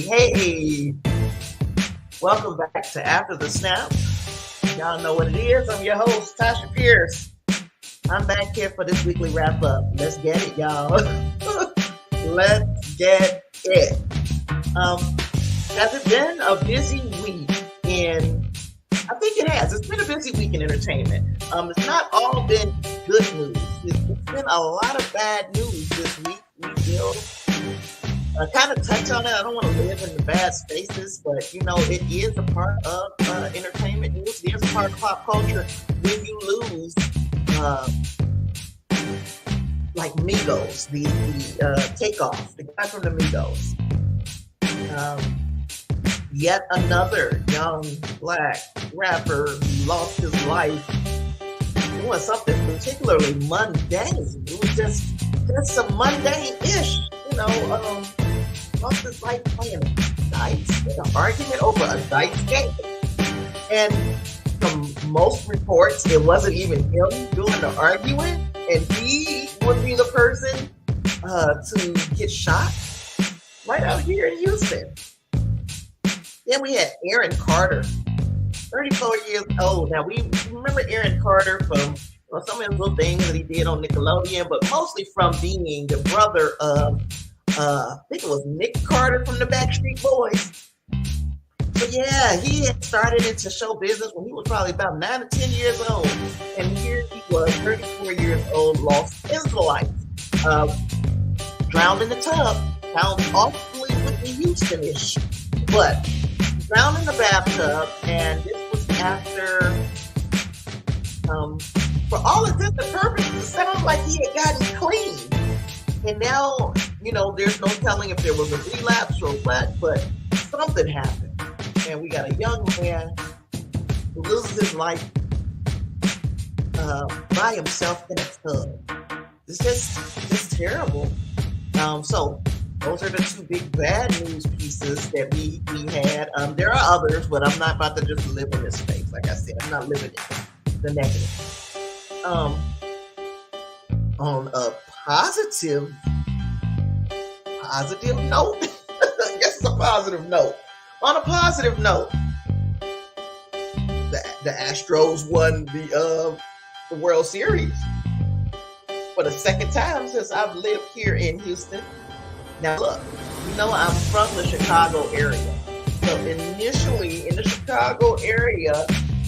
Hey, welcome back to After the Snap. Y'all know what it is. I'm your host, Tasha Pierce. I'm back here for this weekly wrap up. Let's get it, y'all. Let's get it. Has it been a busy week I think it has. It's been a busy week in entertainment. It's not all been good news. It's been a lot of bad news this week. We will kind of touch on it. I don't want to live in the bad spaces, but it is a part of entertainment news. It is a part of pop culture. When you lose, like Migos, the Takeoff, the guy from the Migos. Yet another young black rapper lost his life doing something particularly mundane. It was just some mundane-ish, lost his life playing dice, an argument over a dice game. And from most reports, it wasn't even him doing the arguing, and he would be the person to get shot right out here in Houston. Then we had Aaron Carter, 34 years old. Now, we remember Aaron Carter from some of the little things that he did on Nickelodeon, but mostly from being the brother of, I think it was Nick Carter from the Backstreet Boys. So, yeah, he had started into show business when he was probably about 9 or 10 years old. And here he was, 34 years old, lost his life. Drowned in the tub. Sounds awfully Whitney Houston-ish. But drowned in the bathtub, and this was after, for all intents and purposes, it sounded like he had gotten clean. And now, there's no telling if there was a relapse or what, but something happened. And we got a young man who loses his life by himself in a tub. It's just terrible. So those are the two big bad news pieces that we had. There are others, but I'm not about to just live in this space. Like I said, I'm not living in the negative. On a positive note, I guess it's a positive note. On a positive note, the Astros won the World Series for the second time since I've lived here in Houston. Now look, I'm from the Chicago area. So initially in the Chicago area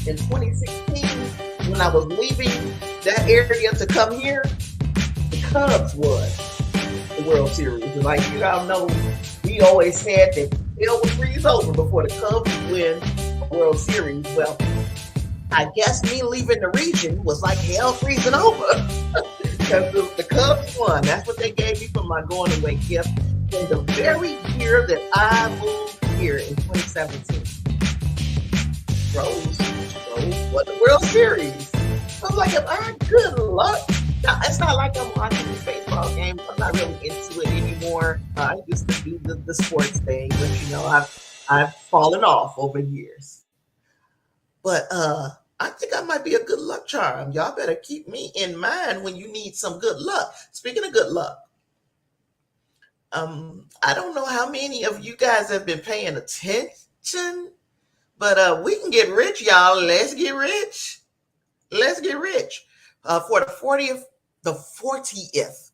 in 2016, when I was leaving that area to come here, the Cubs won the World Series. And like you all know, we always said that hell would freeze over before the Cubs would win a World Series. Well, I guess me leaving the region was like hell freezing over. Because the Cubs won. That's what they gave me for my going away gift in the very year that I moved here in 2017. Rose won the World Series. I was like, good luck. Now, it's not like I'm watching these baseball games. I'm not really into it anymore. I used to do the sports thing, but I've fallen off over years. But I think I might be a good luck charm. Y'all better keep me in mind when you need some good luck. Speaking of good luck, I don't know how many of you guys have been paying attention, but we can get rich, y'all. Let's get rich. Let's get rich. For the 40th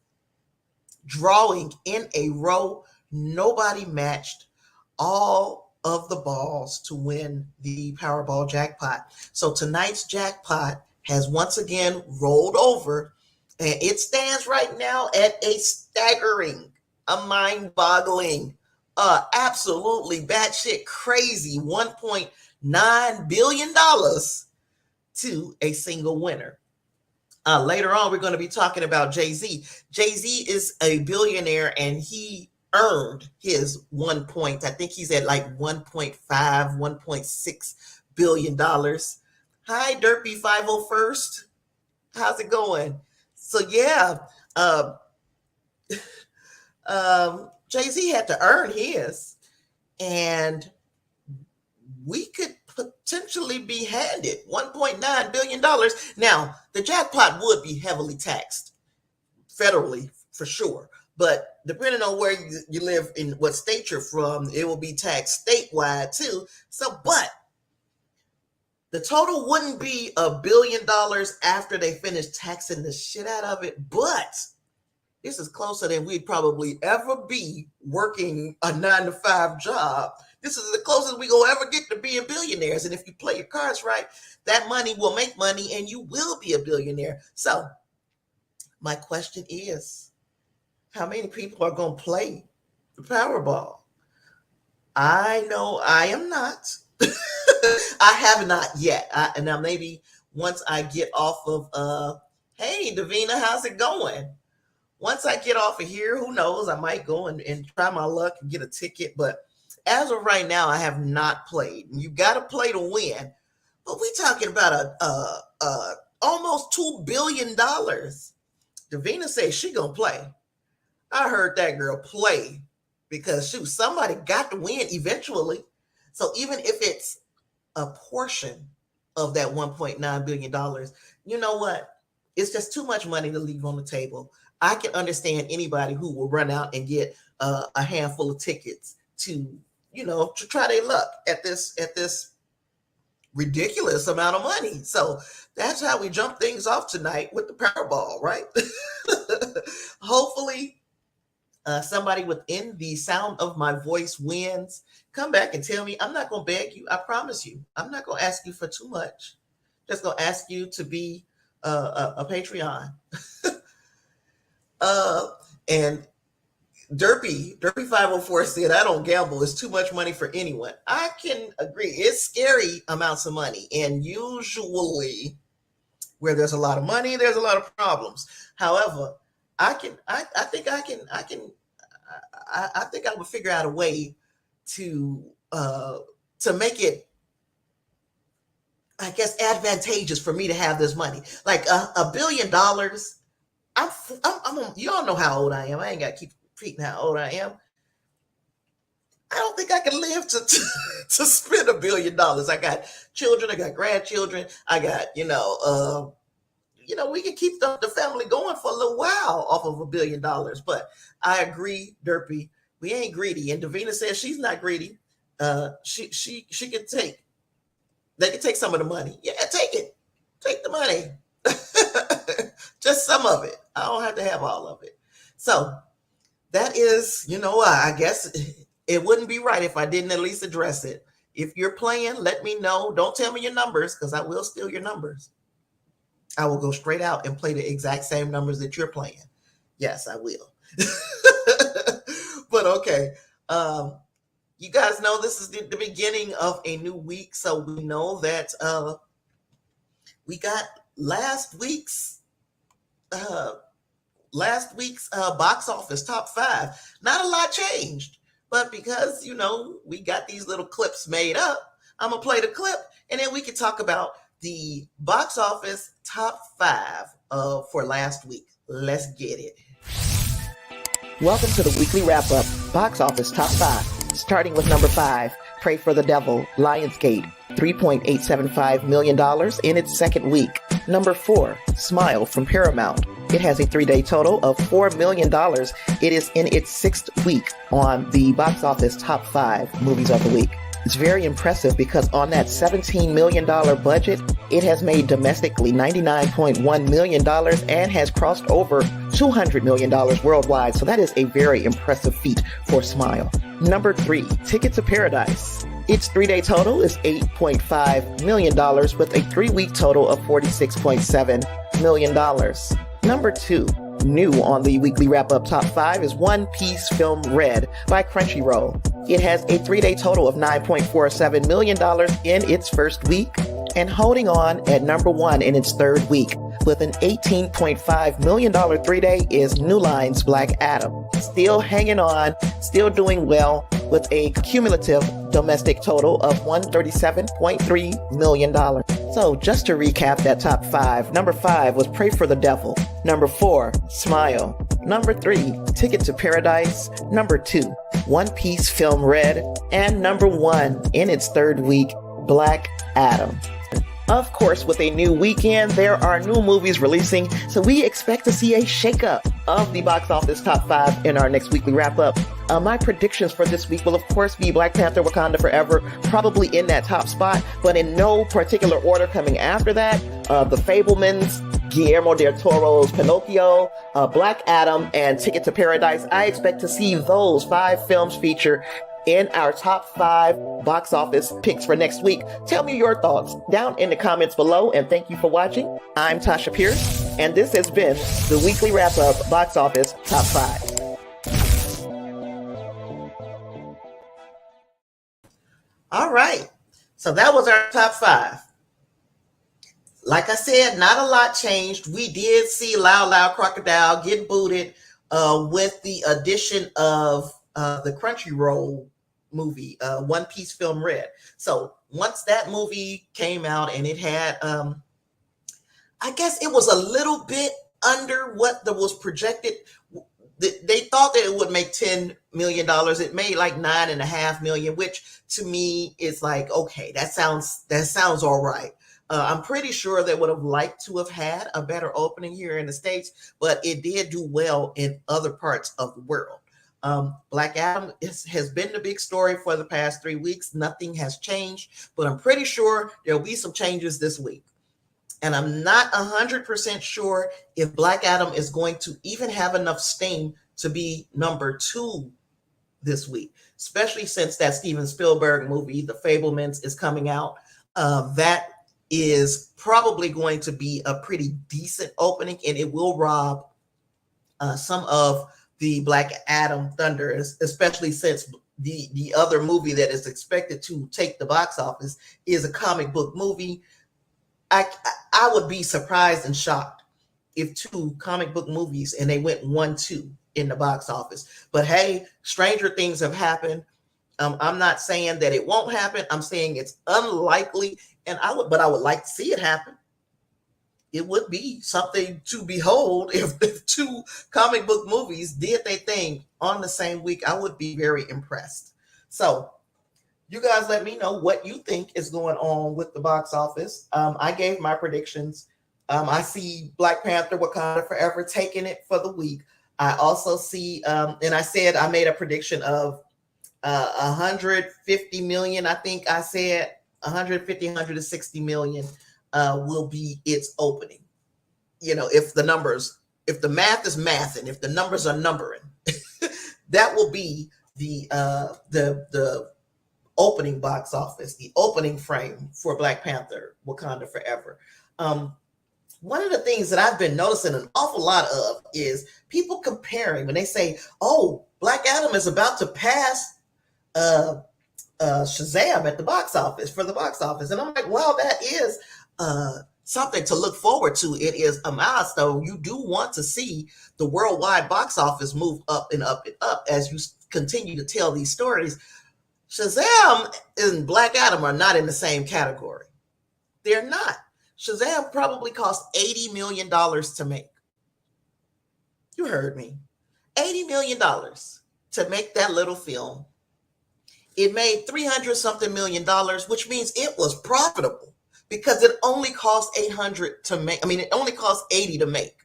drawing in a row, nobody matched all of the balls to win the Powerball jackpot. So tonight's jackpot has once again rolled over, and it stands right now at a staggering, a mind-boggling, absolutely batshit crazy $1.9 billion to a single winner. Later on, we're going to be talking about Jay-Z. Jay-Z is a billionaire, and he earned his I think he's at like 1.5, 1.6 billion dollars. Hi, Derpy 501st. How's it going? So yeah, Jay-Z had to earn his, and we could potentially be handed $1.9 billion. Now, the jackpot would be heavily taxed federally for sure, But depending on where you live, in what state you're from, it will be taxed statewide too. So, but the total wouldn't be $1 billion after they finish taxing the shit out of it. But this is closer than we'd probably ever be working a 9-to-5 job. This is the closest we gonna ever get to being billionaires. And if you play your cards right, that money will make money and you will be a billionaire. So my question is, how many people are gonna play the Powerball? I know I am not. I have not yet. And now maybe once I get off of hey Davina, how's it going? Once I get off of here, who knows? I might go and try my luck and get a ticket. But as of right now, I have not played. You got to play to win. But we talking about a almost $2 billion. Davina says she gonna play. I heard that girl play because shoot, somebody got to win eventually. So even if it's a portion of that $1.9 billion, you know what? It's just too much money to leave on the table. I can understand anybody who will run out and get a handful of tickets to try their luck at this ridiculous amount of money. So that's how we jump things off tonight with the Powerball, right? Hopefully somebody within the sound of my voice wins. Come back and tell me. I'm not going to beg you. I promise you. I'm not going to ask you for too much. Just going to ask you to be a Patreon. And Derpy 504 said, I don't gamble. It's too much money for anyone. I can agree. It's scary amounts of money. And usually where there's a lot of money, there's a lot of problems. However, I think I would figure out a way to make it, I guess, advantageous for me to have this money. Like $1 billion. I'm you all know how old I am. I ain't got to keep repeating how old I am. I don't think I can live to spend $1 billion. I got children. I got grandchildren. I got, we can keep the family going for a little while off of $1 billion. But I agree, Derpy, we ain't greedy. And Davina says she's not greedy. She can take. They can take some of the money. Yeah, take it. Take the money. Just some of it. I don't have to have all of it. So that is, I guess it wouldn't be right if I didn't at least address it. If you're playing, let me know. Don't tell me your numbers because I will steal your numbers. I will go straight out and play the exact same numbers that you're playing. Yes, I will. But okay. You guys know this is the beginning of a new week. So we know that we got last week's box office top 5. Not a lot changed, but because we got these little clips made up, I'm gonna play the clip and then we can talk about the box office top 5 for last week. Let's get it. Welcome to the weekly wrap up box office top 5, starting with number 5, Pray for the Devil, Lionsgate, $3.875 million in its second week. Number 4, Smile from Paramount. It has a 3-day total of $4 million. It is in its 6th week on the box office top 5 movies of the week. It's very impressive because on that $17 million budget, it has made domestically $99.1 million and has crossed over $200 million worldwide. So that is a very impressive feat for Smile. Number 3, Ticket to Paradise. Its 3-day total is $8.5 million with a 3-week total of $46.7 million. Number 2, new on the weekly wrap-up top 5 is One Piece Film Red by Crunchyroll. It has a 3-day total of $9.47 million in its first week and holding on at number 1 in its 3rd week with an $18.5 million 3-day is New Line's Black Adam. Still hanging on, still doing well with a cumulative domestic total of $137.3 million. So just to recap that top 5, number 5 was Pray for the Devil. Number 4, Smile. Number 3, Ticket to Paradise. Number 2, One Piece Film Red. And number 1 in its 3rd week, Black Adam. Of course, with a new weekend, there are new movies releasing, so we expect to see a shakeup of the box office top 5 in our next weekly wrap-up. My predictions for this week will, of course, be Black Panther: Wakanda Forever, probably in that top spot, but in no particular order coming after that. The Fabelmans, Guillermo del Toro's Pinocchio, Black Adam, and Ticket to Paradise. I expect to see those 5 films feature in our top 5 box office picks for next week. Tell me your thoughts down in the comments below, and thank you for watching. I'm Tasha Pierce, and this has been the weekly wrap-up box office top 5. All right, so that was our top 5. Like I said, not a lot changed. We did see Loud Loud Crocodile get booted with the addition of the Crunchyroll movie, One Piece Film Red. So once that movie came out and it had, I guess it was a little bit under what was projected. They thought that it would make $10 million. It made like $9.5 million, which to me is like, okay, that sounds all right. I'm pretty sure they would have liked to have had a better opening here in the States, but it did do well in other parts of the world. Black Adam has been the big story for the past 3 weeks. Nothing has changed, but I'm pretty sure there'll be some changes this week. And I'm not 100% sure if Black Adam is going to even have enough steam to be number 2 this week, especially since that Steven Spielberg movie, The Fabelmans, is coming out. That is probably going to be a pretty decent opening, and it will rob some of the Black Adam thunder, especially since the other movie that is expected to take the box office is a comic book movie. I would be surprised and shocked if 2 comic book movies and they went 1-2 in the box office. But hey, stranger things have happened. I'm not saying that it won't happen. I'm saying it's unlikely, and I would like to see it happen. It would be something to behold if 2 comic book movies did their thing on the same week. I would be very impressed. So you guys let me know what you think is going on with the box office. I gave my predictions. I see Black Panther: Wakanda Forever taking it for the week. I also see, and I said I made a prediction of 150 million. I think I said 150, 160 million will be its opening. You know, if the math is mathing, if the numbers are numbering, that will be the opening box office, the opening frame for Black Panther: Wakanda Forever. One of the things that I've been noticing an awful lot of is people comparing when they say, "Oh, Black Adam is about to pass Shazam at the box office for the box office," and I'm like, "Well, that is something to look forward to. It is a milestone. You do want to see the worldwide box office move up and up and up as you continue to tell these stories." Shazam and Black Adam are not in the same category. They're not. Shazam probably cost $80 million to make. You heard me. $80 million to make that little film. It made 300-something million dollars, which means it was profitable because it only cost 800 to make. I mean, it only cost 80 to make.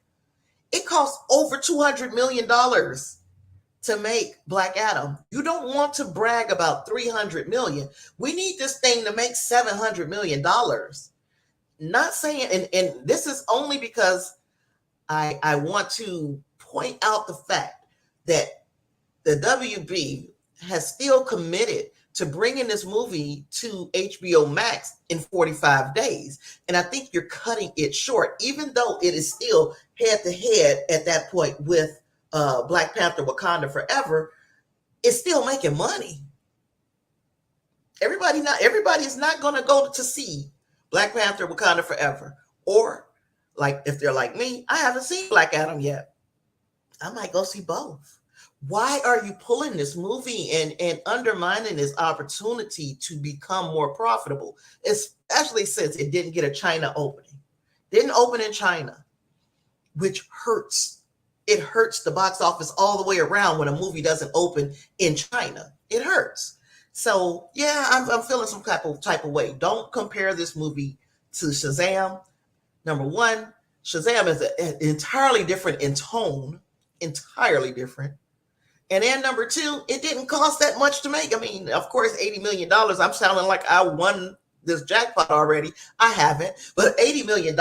It cost over $200 million to make Black Adam. You don't want to brag about 300 million. We need this thing to make $700 million. Not saying, and this is only because I want to point out the fact that the WB has still committed to bringing this movie to HBO Max in 45 days. And I think you're cutting it short, even though it is still head to head at that point with Black Panther: Wakanda Forever. It's still making money. Everybody's not going to go to see Black Panther: Wakanda Forever. Or, like, if they're like me, I haven't seen Black Adam yet. I might go see both. Why are you pulling this movie and undermining this opportunity to become more profitable, especially since it didn't get a China opening? Didn't open in China, which hurts. It hurts the box office all the way around when a movie doesn't open in China. It hurts. So yeah, I'm feeling some type of way. Don't compare this movie to Shazam. Number one, Shazam is entirely different in tone, entirely different. And then number two, it didn't cost that much to make. I mean, of course, $80 million. I'm sounding like I won this jackpot already. I haven't, but $80 million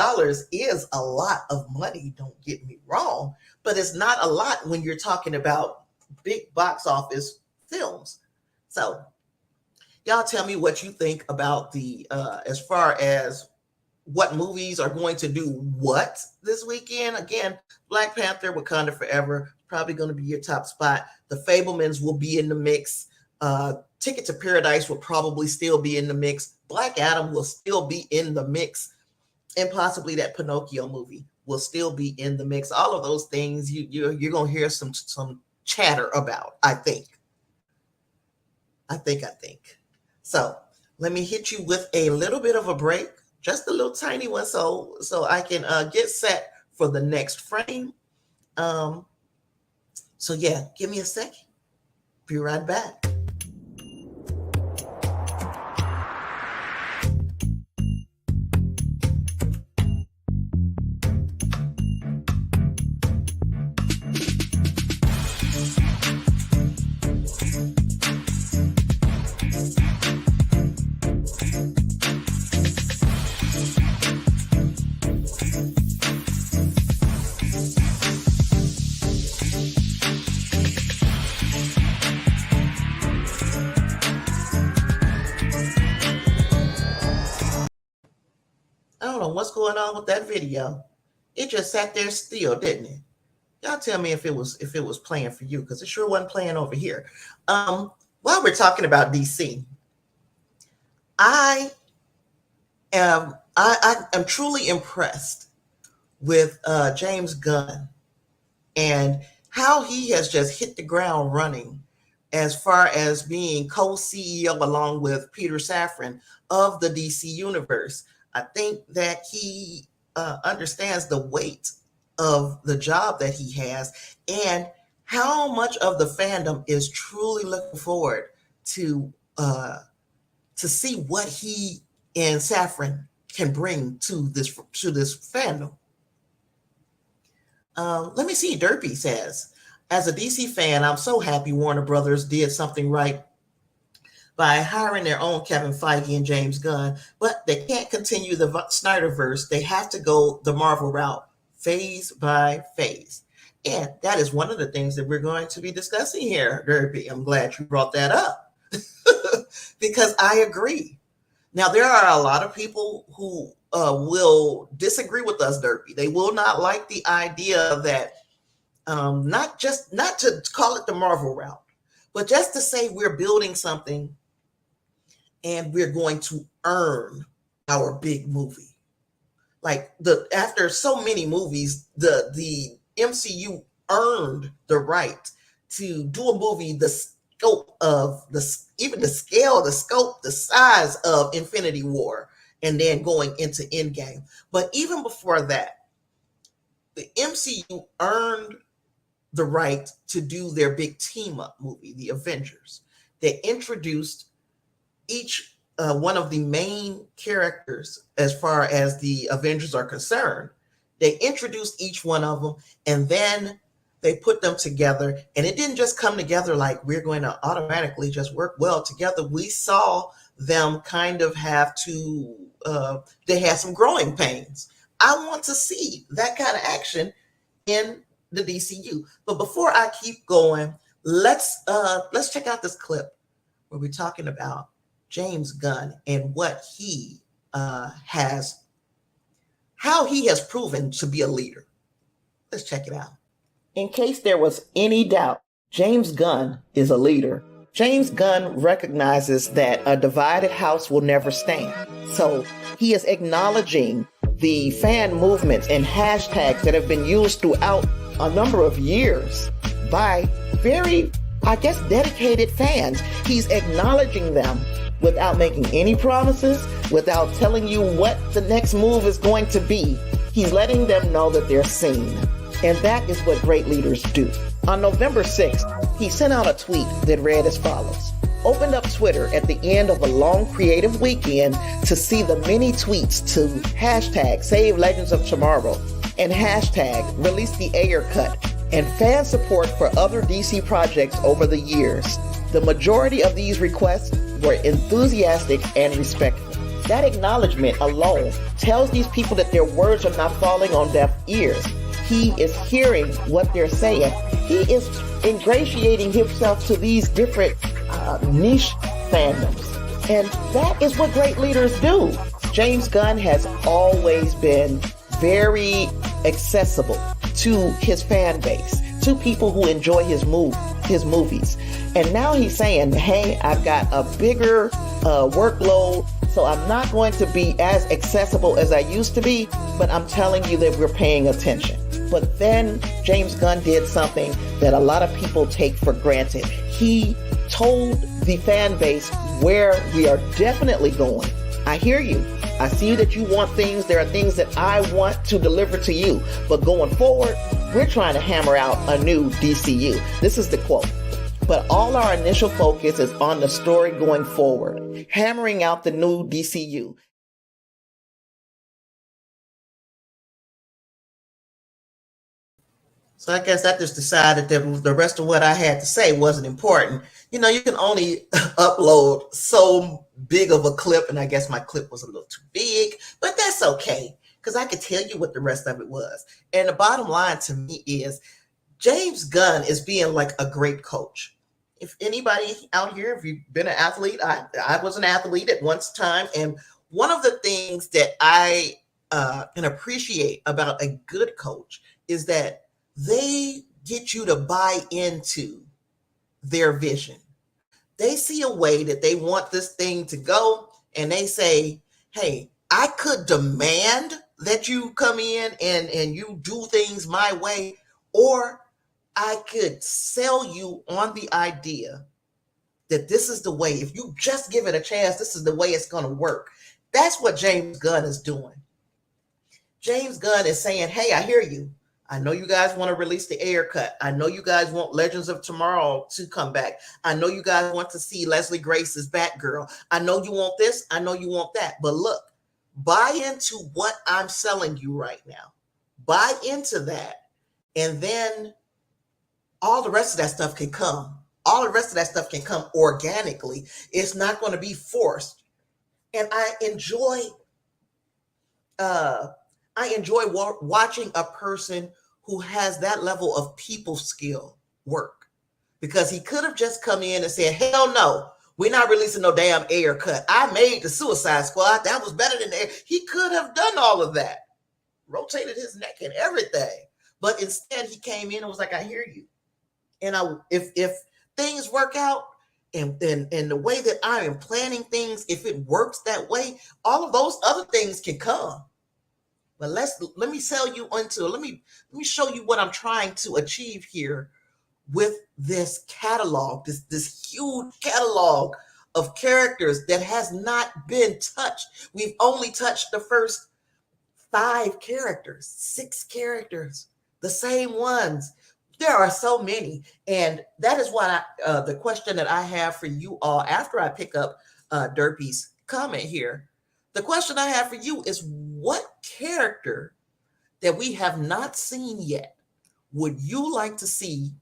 is a lot of money. Don't get me wrong, but it's not a lot when you're talking about big box office films. So y'all tell me what you think about the, as far as what movies are going to do what this weekend. Again, Black Panther, Wakanda Forever, probably going to be your top spot. The Fablemans will be in the mix. Ticket to Paradise will probably still be in the mix. Black Adam will still be in the mix. And possibly that Pinocchio movie will still be in the mix. All of those things you're going to hear some chatter about, I think. So let me hit you with a little bit of a break, just a little tiny one, so I can get set for the next frame. So yeah, give me a second. Be right back. What's going on with that video? It just sat there still, didn't it? Y'all tell me if it was playing for you, because it sure wasn't playing over here. While we're talking about DC, I am truly impressed with James Gunn and how he has just hit the ground running as far as being co-CEO along with Peter Safran of the DC universe. I think that he understands the weight of the job that he has and how much of the fandom is truly looking forward to see what he and Safran can bring to this fandom. Let me see. Derpy says, as a DC fan, I'm so happy Warner Brothers did something right by hiring their own Kevin Feige and James Gunn, but they can't continue the Snyderverse. They have to go the Marvel route, phase by phase. And that is one of the things that we're going to be discussing here, Derpy. I'm glad you brought that up because I agree. Now, there are a lot of people who will disagree with us, Derpy. They will not like the idea that not to call it the Marvel route, but just to say we're building something and we're going to earn our big movie. Like after so many movies, the MCU earned the right to do a movie the scope of the scale, the scope, the size of Infinity War, and then going into Endgame. But even before that, the MCU earned the right to do their big team up movie, the Avengers. They introduced each one of the main characters as far as the Avengers are concerned. They introduced each one of them and then they put them together. And it didn't just come together like we're going to automatically just work well together. We saw them kind of have to, they had some growing pains. I want to see that kind of action in the DCU. But before I keep going, let's check out this clip where we're talking about James Gunn and what he has, how he has proven to be a leader. Let's check it out. In case there was any doubt, James Gunn is a leader. James Gunn recognizes that a divided house will never stand. So he is acknowledging the fan movements and hashtags that have been used throughout a number of years by very, I guess, dedicated fans. He's acknowledging them without making any promises, without telling you what the next move is going to be. He's letting them know that they're seen. And that is what great leaders do. On November 6th, he sent out a tweet that read as follows. opened up Twitter at the end of a long creative weekend to see the many tweets to hashtag Save Legends of Tomorrow and hashtag Release the Ayer Cut and fan support for other DC projects over the years. The majority of these requests were enthusiastic and respectful. That acknowledgement alone tells these people that their words are not falling on deaf ears. He is hearing what they're saying. He is ingratiating himself to these different niche fandoms. And that is what great leaders do. James Gunn has always been very accessible to his fan base, to people who enjoy his movies. And now he's saying, hey, I've got a bigger workload, so I'm not going to be as accessible as I used to be, but I'm telling you that we're paying attention. But then James Gunn did something that a lot of people take for granted. He told the fan base where we are definitely going. I hear you. I see that you want things. There are things that I want to deliver to you. But going forward, we're trying to hammer out a new DCU. This is the quote. But all our initial focus is on the story going forward, hammering out the new DCU. So I guess I just decided that the rest of what I had to say wasn't important. You know, you can only upload so big of a clip, and I guess my clip was a little too big, but that's okay, because I could tell you what the rest of it was. And the bottom line to me is James Gunn is being like a great coach. If anybody out here, if you've been an athlete, I was an athlete at one time, and one of the things that I can appreciate about a good coach is that they get you to buy into their vision. They see a way that they want this thing to go, and they say, hey, I could demand that you come in and you do things my way, or I could sell you on the idea that this is the way. If you just give it a chance, this is the way it's going to work. That's what James Gunn is doing. James Gunn is saying, hey, I hear you. I know you guys want to release the Ayer Cut. I know you guys want Legends of Tomorrow to come back. I know you guys want to see Leslie Grace's Batgirl. I know you want this. I know you want that. But look, buy into what I'm selling you right now. Buy into that. And then all the rest of that stuff can come. All the rest of that stuff can come organically. It's not going to be forced. And I enjoy watching a person who has that level of people skill work, because he could have just come in and said, hell no, we're not releasing no damn Ayer Cut. I made the Suicide Squad. That was better than that. He could have done all of that, rotated his neck and everything. But instead he came in and was like, I hear you. And if things work out and the way that I am planning things, if it works that way, all of those other things can come. But let me sell you into, let me show you what I'm trying to achieve here with this catalog, this huge catalog of characters that has not been touched. We've only touched the first 5 characters, 6 characters, the same ones. There are so many. And that is why the question that I have for you all after I pick up Derpy's comment here, the question I have for you is, what character that we have not seen yet would you like to see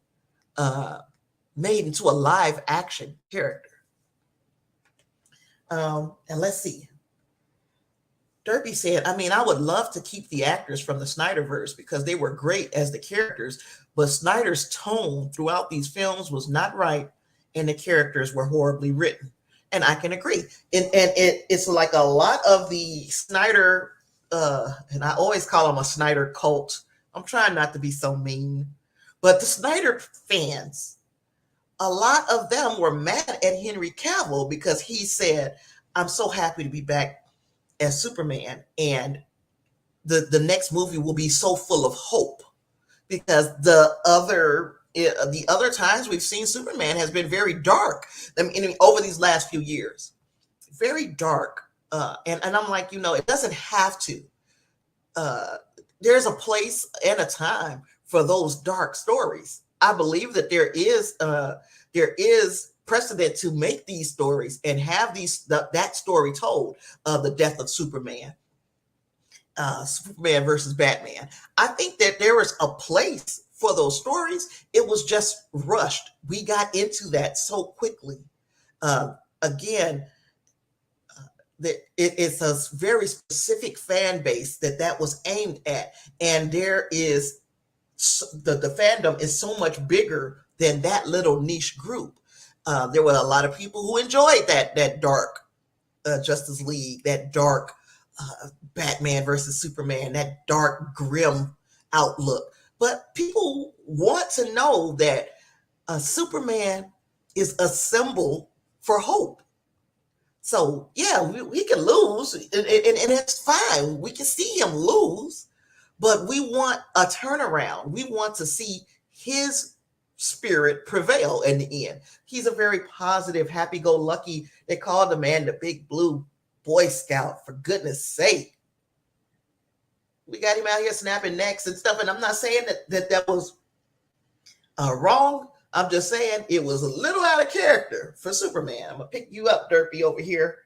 made into a live action character? And let's see. Derpy said, I mean, I would love to keep the actors from the Snyderverse because they were great as the characters, but Snyder's tone throughout these films was not right, and the characters were horribly written. And I can agree. And it's like a lot of the Snyder, and I always call them a Snyder cult. I'm trying not to be so mean, but the Snyder fans, a lot of them were mad at Henry Cavill because he said, I'm so happy to be back as Superman, and the next movie will be so full of hope, because the other times we've seen Superman has been very dark. I mean, over these last few years, very dark. And I'm like, it doesn't have to. There's a place and a time for those dark stories. I believe that there is precedent to make these stories and have that story told of the death of Superman. Superman versus Batman. I think that there is a place for those stories. It was just rushed. We got into that so quickly. Again, it's a very specific fan base that was aimed at, and there is the fandom is so much bigger than that little niche group. There were a lot of people who enjoyed that dark Justice League, that dark Batman versus Superman, that dark grim outlook. But people want to know that Superman is a symbol for hope. So yeah, we can lose, and it's fine. We can see him lose, but we want a turnaround. We want to see his spirit prevail in the end. He's a very positive, happy-go-lucky. They call the man the Big Blue Boy Scout, for goodness sake. We got him out here snapping necks and stuff, and I'm not saying that was wrong. I'm just saying it was a little out of character for Superman. I'm going to pick you up, Derpy, over here.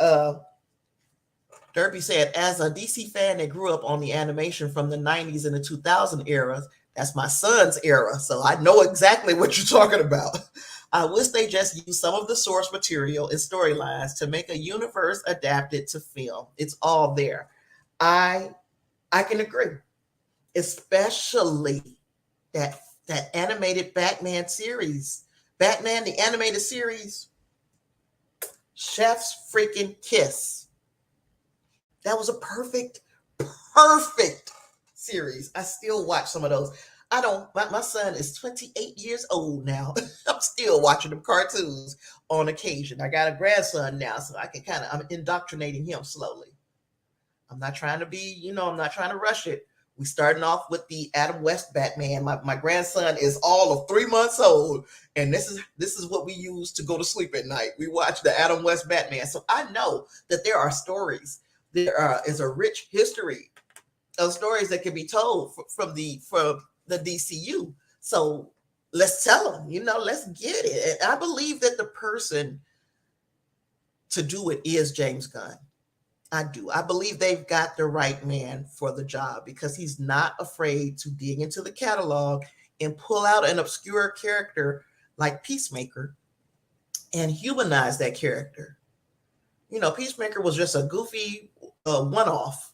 Derpy said, as a DC fan that grew up on the animation from the 90s and the 2000 eras, that's my son's era, so I know exactly what you're talking about. I wish they just used some of the source material and storylines to make a universe adapted to film. It's all there. I can agree, especially that animated Batman series. Batman, the animated series, chef's freaking kiss. That was a perfect series. I still watch some of those. My son is 28 years old now. I'm still watching them cartoons on occasion. I got a grandson now, so I can I'm indoctrinating him slowly. I'm not trying to I'm not trying to rush it. We starting off with the Adam West Batman. My grandson is all of 3 months old, and this is what we use to go to sleep at night. We watch the Adam West Batman. So I know that there are stories. There is a rich history of stories that can be told from the DCU. So let's tell them, let's get it. And I believe that the person to do it is James Gunn. I do. I believe they've got the right man for the job because he's not afraid to dig into the catalog and pull out an obscure character like Peacemaker and humanize that character. Peacemaker was just a goofy one-off,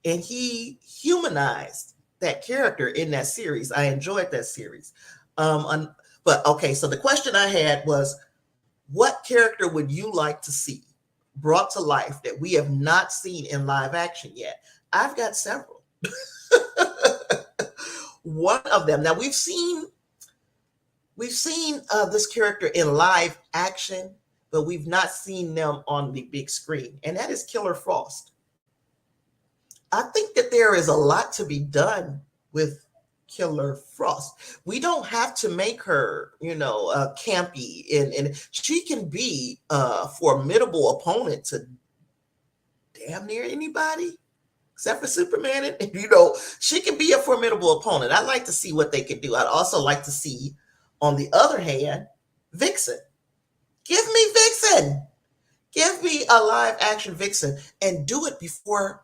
and he humanized that character in that series. I enjoyed that series. But okay, so the question I had was, what character would you like to see brought to life that we have not seen in live action yet? I've got several. One of them. Now we've seen this character in live action, but we've not seen them on the big screen, and that is Killer Frost. I think that there is a lot to be done with Killer Frost. We don't have to make her, campy, and she can be a formidable opponent to damn near anybody, except for Superman. And she can be a formidable opponent. I'd like to see what they could do. I'd also like to see, on the other hand, Vixen. Give me Vixen. Give me a live action Vixen, and do it before.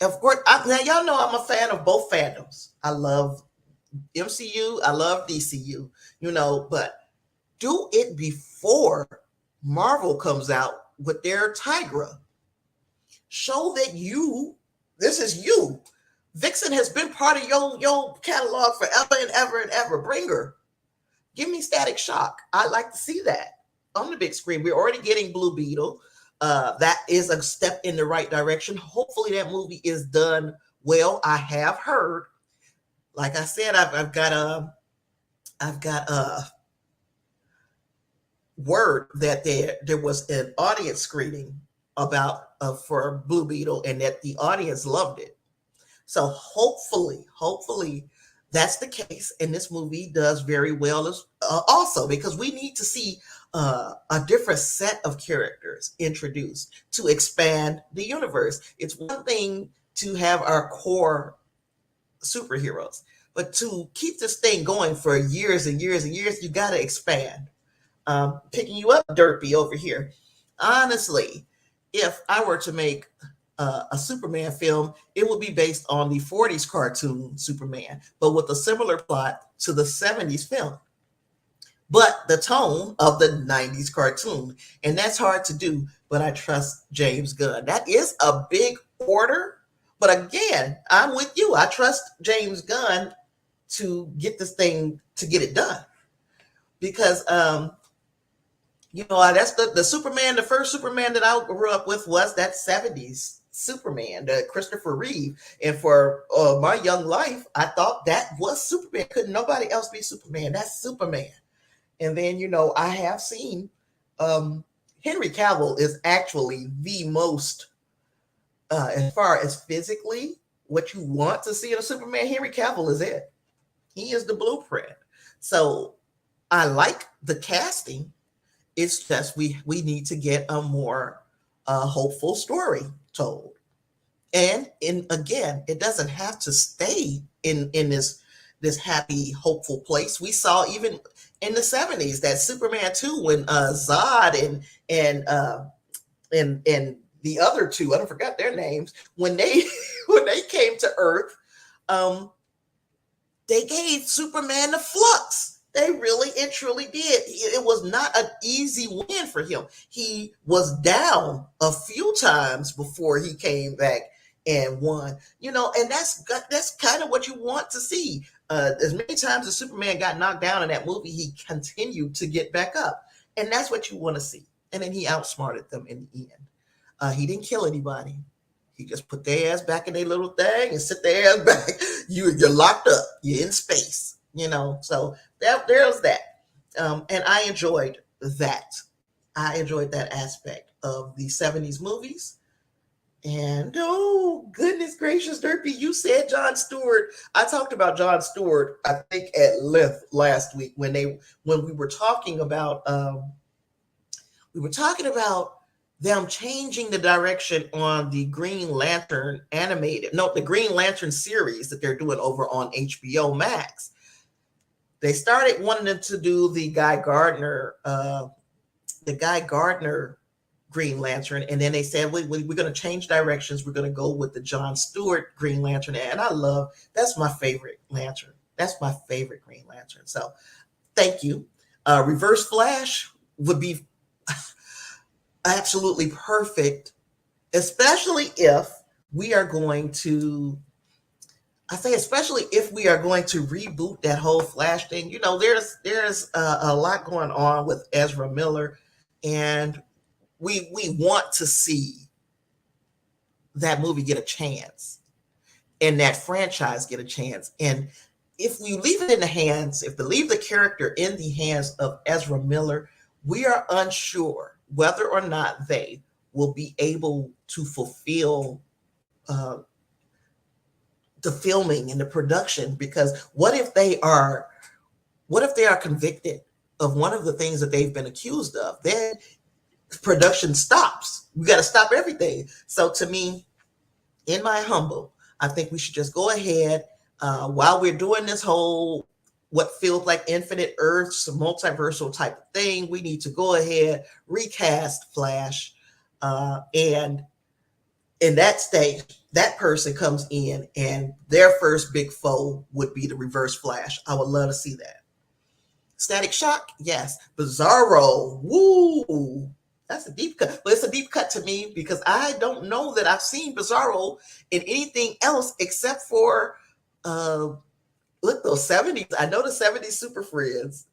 Of course, now y'all know I'm a fan of both fandoms. I love MCU, I love DCU, but do it before Marvel comes out with their Tigra. Show that this is you. Vixen has been part of your catalog forever and ever and ever. Bring her. Give me Static Shock. I'd like to see that on the big screen. We're already getting Blue Beetle. That is a step in the right direction. Hopefully that movie is done well. I have heard, like I said, I've got a word that there was an audience screening about for Blue Beetle, and that the audience loved it. So hopefully that's the case, and this movie does very well as also, because we need to see a different set of characters introduced to expand the universe. It's one thing to have our core superheroes, but to keep this thing going for years and years and years, you got to expand. picking you up, Derpy, over here. Honestly, if I were to make a Superman film, it would be based on the 40s cartoon Superman, but with a similar plot to the 70s film, but the tone of the 90s cartoon. And that's hard to do, but I trust James Gunn. That is a big order. But again, I'm with you. I trust James Gunn to get this thing, to get it done. Because that's the Superman, the first Superman that I grew up with was that 70s Superman, the Christopher Reeve. And for my young life, I thought that was Superman. Couldn't nobody else be Superman. That's Superman. And then, I have seen Henry Cavill is actually the most, as far as physically, what you want to see in a Superman, Henry Cavill is it. He is the blueprint. So I like the casting. It's just we need to get a more hopeful story told. And again, it doesn't have to stay in this happy, hopeful place. We saw even in the 70s that Superman 2 when Zod and the other two, I forgot their names, when they came to Earth, they gave Superman the flux. They really and truly did. It was not an easy win for him. He was down a few times before he came back and won. And that's kind of what you want to see. As many times as Superman got knocked down in that movie, he continued to get back up. And that's what you want to see. And then he outsmarted them in the end. He didn't kill anybody. He just put their ass back in their little thing and sit their ass back. You're locked up. You're in space. So there's that. And I enjoyed that. I enjoyed that aspect of the 70s movies. And oh, goodness gracious, Derpy, you said Jon Stewart. I talked about Jon Stewart, I think, at length last week when we were talking about them changing the direction on the Green Lantern the Green Lantern series that they're doing over on HBO Max. They started wanting to do the Guy Gardner Green Lantern, and then they said we're going to change directions. We're going to go with the Jon Stewart Green Lantern, and that's my favorite Lantern. That's my favorite Green Lantern. So, thank you. Reverse Flash would be absolutely perfect, especially if we are going to. Especially if we are going to reboot that whole Flash thing. There's a lot going on with Ezra Miller, and we want to see that movie get a chance and that franchise get a chance. And if we leave it in the hands, if we leave the character in the hands of Ezra Miller, we are unsure whether or not they will be able to fulfill the filming and the production. Because what if they are convicted of one of the things that they've been accused of? Then production stops. We got to stop everything. So to me, in my humble, I think we should just go ahead while we're doing this whole what feels like infinite Earths, multiversal type of thing. We need to go ahead, recast Flash, and in that stage, that person comes in and their first big foe would be the Reverse Flash. I would love to see that. Static Shock, yes. Bizarro, woo. That's a deep cut. But it's a deep cut to me because I don't know that I've seen Bizarro in anything else except for those 70s. I know the 70s Super Friends.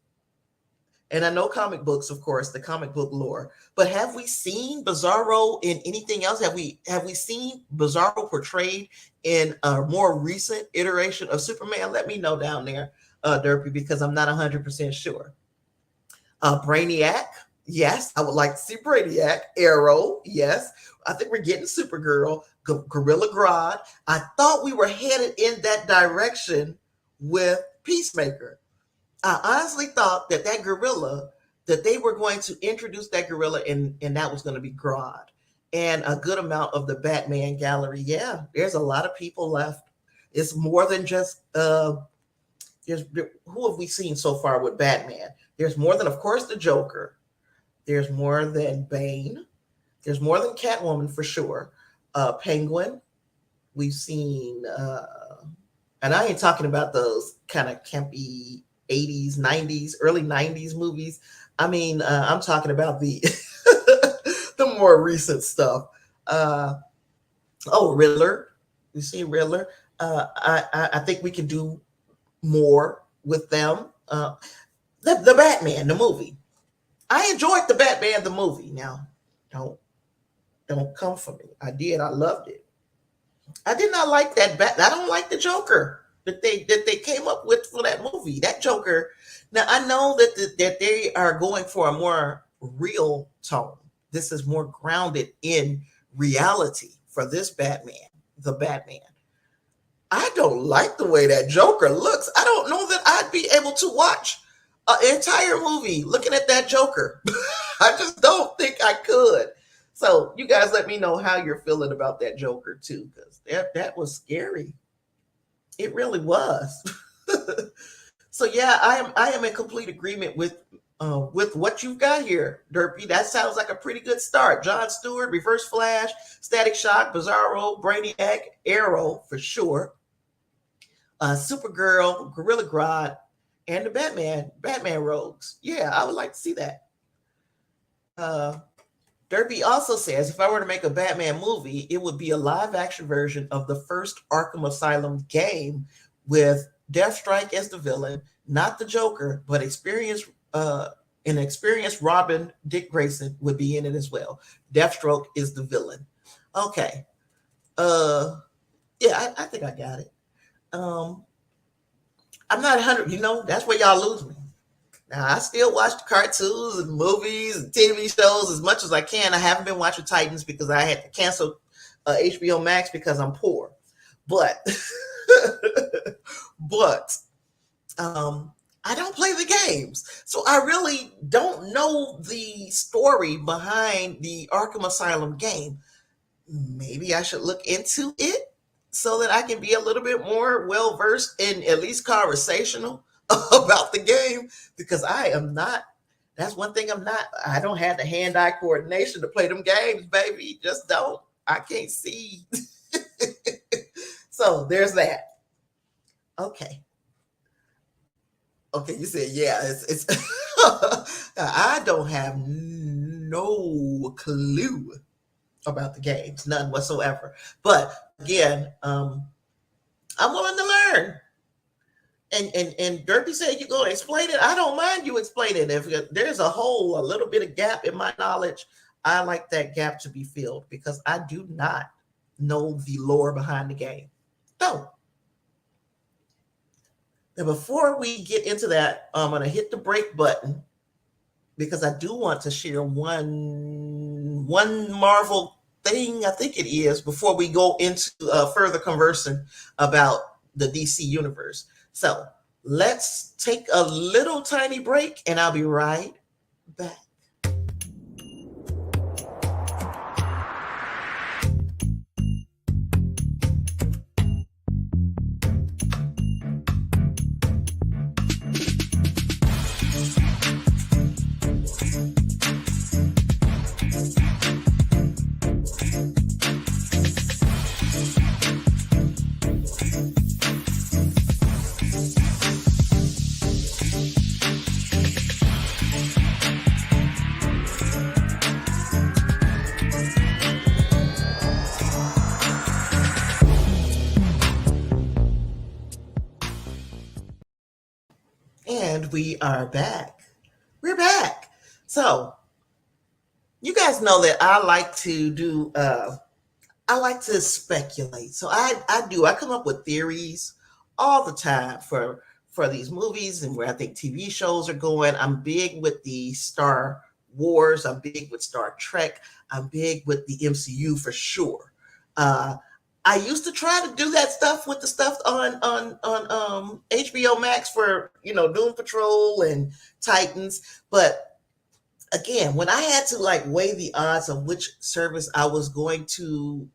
And I know comic books, of course, the comic book lore. But have we seen Bizarro in anything else? Have we seen Bizarro portrayed in a more recent iteration of Superman? Let me know down there, Derpy, because I'm not 100% sure. Brainiac, yes, I would like to see Brainiac. Arrow, yes. I think we're getting Supergirl. Gorilla Grodd. I thought we were headed in that direction with Peacemaker. I honestly thought that gorilla, that they were going to introduce that gorilla and that was going to be Grodd. And a good amount of the Batman gallery, yeah, there's a lot of people left. It's more than just, who have we seen so far with Batman? There's more than, of course, the Joker. There's more than Bane. There's more than Catwoman for sure. Penguin. We've seen, and I ain't talking about those kind of campy 80s, 90s, early 90s movies. I mean, I'm talking about the the more recent stuff. Riddler. You see Riddler. I think we can do more with them. The Batman, the movie. I enjoyed the Batman, the movie. Now, don't come for me. I did. I loved it. I did not like that. I don't like the Joker that they came up with for that movie. That Joker. Now I know that they are going for a more real tone. This is more grounded in reality for this Batman, the Batman. I don't like the way that Joker looks. I don't know that I'd be able to watch an entire movie looking at that Joker. I just don't think I could. So you guys let me know how you're feeling about that Joker too, because that was scary. It really was. So yeah, I am in complete agreement with what you've got here, Derpy. That sounds like a pretty good start. John Stewart, Reverse Flash, Static Shock, Bizarro, Brainiac, Arrow for sure. Supergirl, Gorilla Grodd, and the Batman Rogues. Yeah, I would like to see that. Derby also says if I were to make a Batman movie, it would be a live action version of the first Arkham Asylum game with Deathstrike as the villain, not the Joker, but an experienced Robin, Dick Grayson, would be in it as well. Deathstroke is the villain. Okay. Yeah, I think I got it. I'm not 100. That's where y'all lose me. Now, I still watch the cartoons and movies and TV shows as much as I can. I haven't been watching Titans because I had to cancel HBO Max because I'm poor. But, but I don't play the games. So I really don't know the story behind the Arkham Asylum game. Maybe I should look into it so that I can be a little bit more well-versed in at least conversational about the game, because I am not. That's one thing I'm not. I don't have the hand-eye coordination to play them games, baby. Just don't. I can't see. So there's that. Okay. Okay, you said yeah. It's I don't have no clue about the games, none whatsoever. But again, I'm willing to learn. And Derpy said you're going to explain it. I don't mind you explaining it. If there's a little bit of gap in my knowledge, I like that gap to be filled because I do not know the lore behind the game. No. Now, before we get into that, I'm going to hit the break button because I do want to share one Marvel thing, I think it is, before we go into further conversing about the DC universe. So let's take a little tiny break and I'll be right back. And we are back. We're back. So you guys know that I like to do I like to speculate. So I come up with theories all the time for these movies and where I think TV shows are going. I'm big with the Star Wars. I'm big with Star Trek. I'm big with the MCU for sure. I used to try to do that stuff with the stuff on HBO Max for Doom Patrol and Titans, but again, when I had to weigh the odds of which service I was going to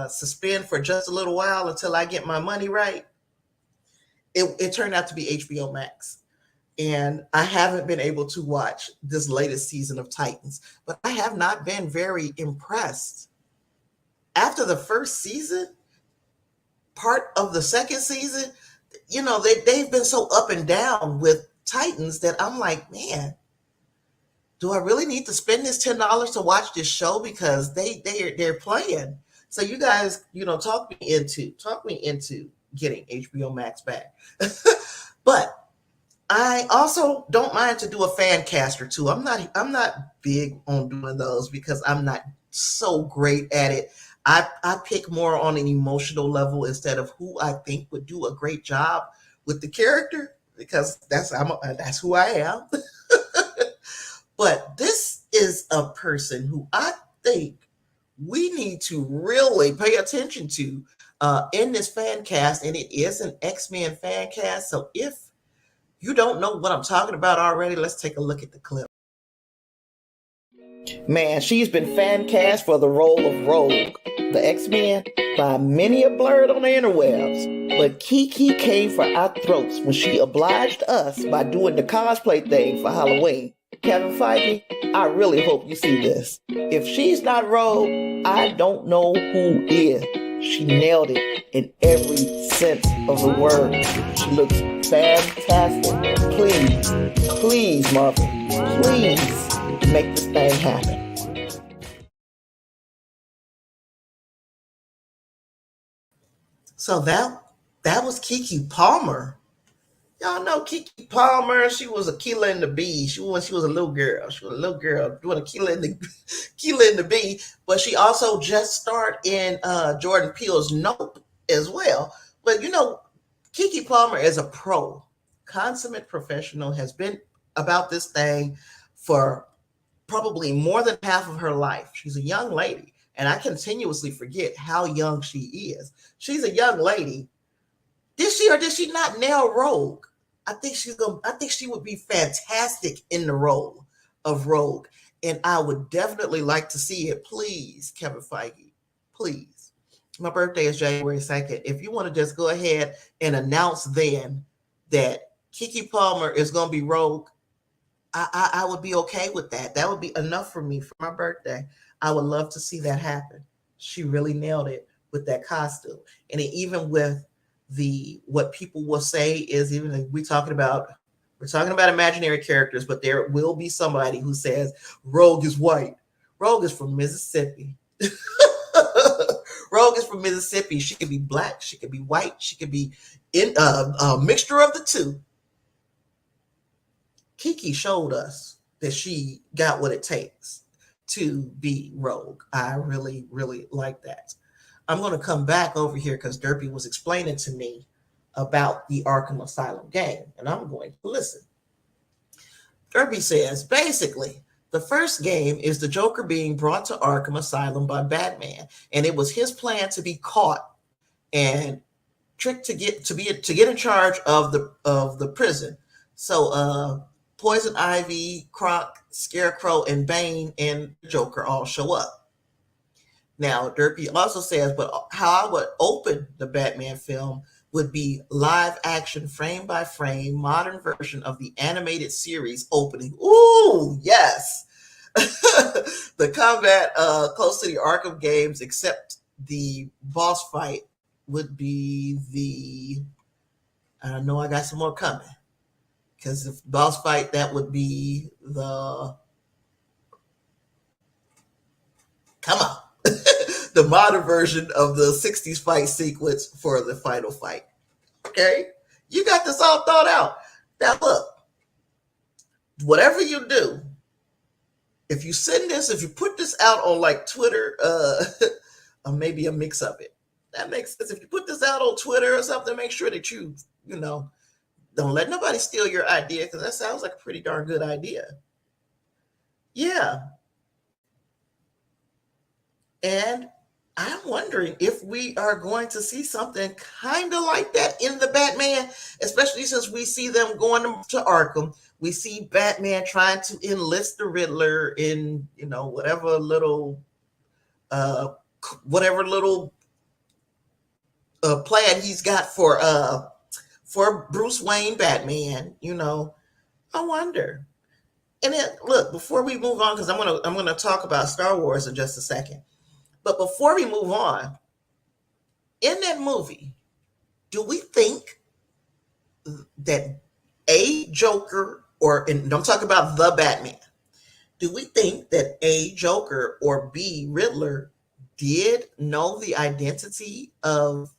suspend for just a little while until I get my money right, it turned out to be HBO Max. and I haven't been able to watch this latest season of Titans, but I have not been very impressed. After the first season, part of the second season, they've been so up and down with Titans that I'm like, man, do I really need to spend this $10 to watch this show? Because they're playing. So you guys, talk me into getting HBO Max back. But I also don't mind to do a fan cast or two. I'm not big on doing those because I'm not so great at it. I pick more on an emotional level instead of who I think would do a great job with the character, because that's who I am. But this is a person who I think we need to really pay attention to in this fan cast, and it is an X-Men fan cast. So if you don't know what I'm talking about already, let's take a look at the clip. Man, she's been fan cast for the role of Rogue, the X-Men, by many a blurred on the interwebs. But Keke came for our throats when she obliged us by doing the cosplay thing for Halloween. Kevin Feige, I really hope you see this. If she's not Rogue, I don't know who is. She nailed it in every sense of the word. She looks fantastic. Please, Marvel, please make this thing happen. So that was Keke Palmer. Y'all know Keke Palmer. She was Aquila and the Bee. She was a little girl. She was a little girl doing Aquila and the Bee. But she also just starred in Jordan Peele's Nope as well. But Keke Palmer is a pro, consummate professional. Has been about this thing for probably more than half of her life. She's a young lady, and I continuously forget how young she is. She's a young lady. Did she or did she not nail Rogue? I think she would be fantastic in the role of Rogue, and I would definitely like to see it. Please, Kevin Feige, please. My birthday is January 2nd. If you want to just go ahead and announce then that Keke Palmer is going to be Rogue, I would be okay with that. That would be enough for me for my birthday. I would love to see that happen. She really nailed it with that costume, and even with what people will say is, even we're talking about imaginary characters, but there will be somebody who says Rogue is white. Rogue is from Mississippi. Rogue is from Mississippi. She could be black, she could be white, she could be in a mixture of the two. Keke showed us that she got what it takes to be Rogue. I really, really like that. I'm going to come back over here because Derpy was explaining to me about the Arkham Asylum game, and I'm going to listen. Derpy says, basically, the first game is the Joker being brought to Arkham Asylum by Batman, and it was his plan to be caught and tricked to get in charge of the prison. So Poison Ivy, Croc, Scarecrow, and Bane and Joker all show up. Now, Derpy also says, but how I would open the Batman film would be live action, frame by frame, modern version of the animated series opening. Ooh, yes. The combat close to the Arkham games, except the boss fight, would be I know I got some more coming. Because if boss fight, that would be come on. The modern version of the 60s fight sequence for the final fight. Okay? You got this all thought out. Now look, whatever you do, if you put this out on like Twitter, or maybe a mix of it. That makes sense. If you put this out on Twitter or something, make sure that you don't let nobody steal your idea, because that sounds like a pretty darn good idea. Yeah. And I'm wondering if we are going to see something kind of like that in the Batman, especially since we see them going to Arkham. We see Batman trying to enlist the Riddler in, whatever little plan he's got for Bruce Wayne Batman. I wonder. And then look, before we move on, because I'm gonna talk about Star Wars in just a second. But before we move on, in that movie, do we think that A Joker and I'm talking about the Batman, do we think that A Joker or B Riddler did know the identity of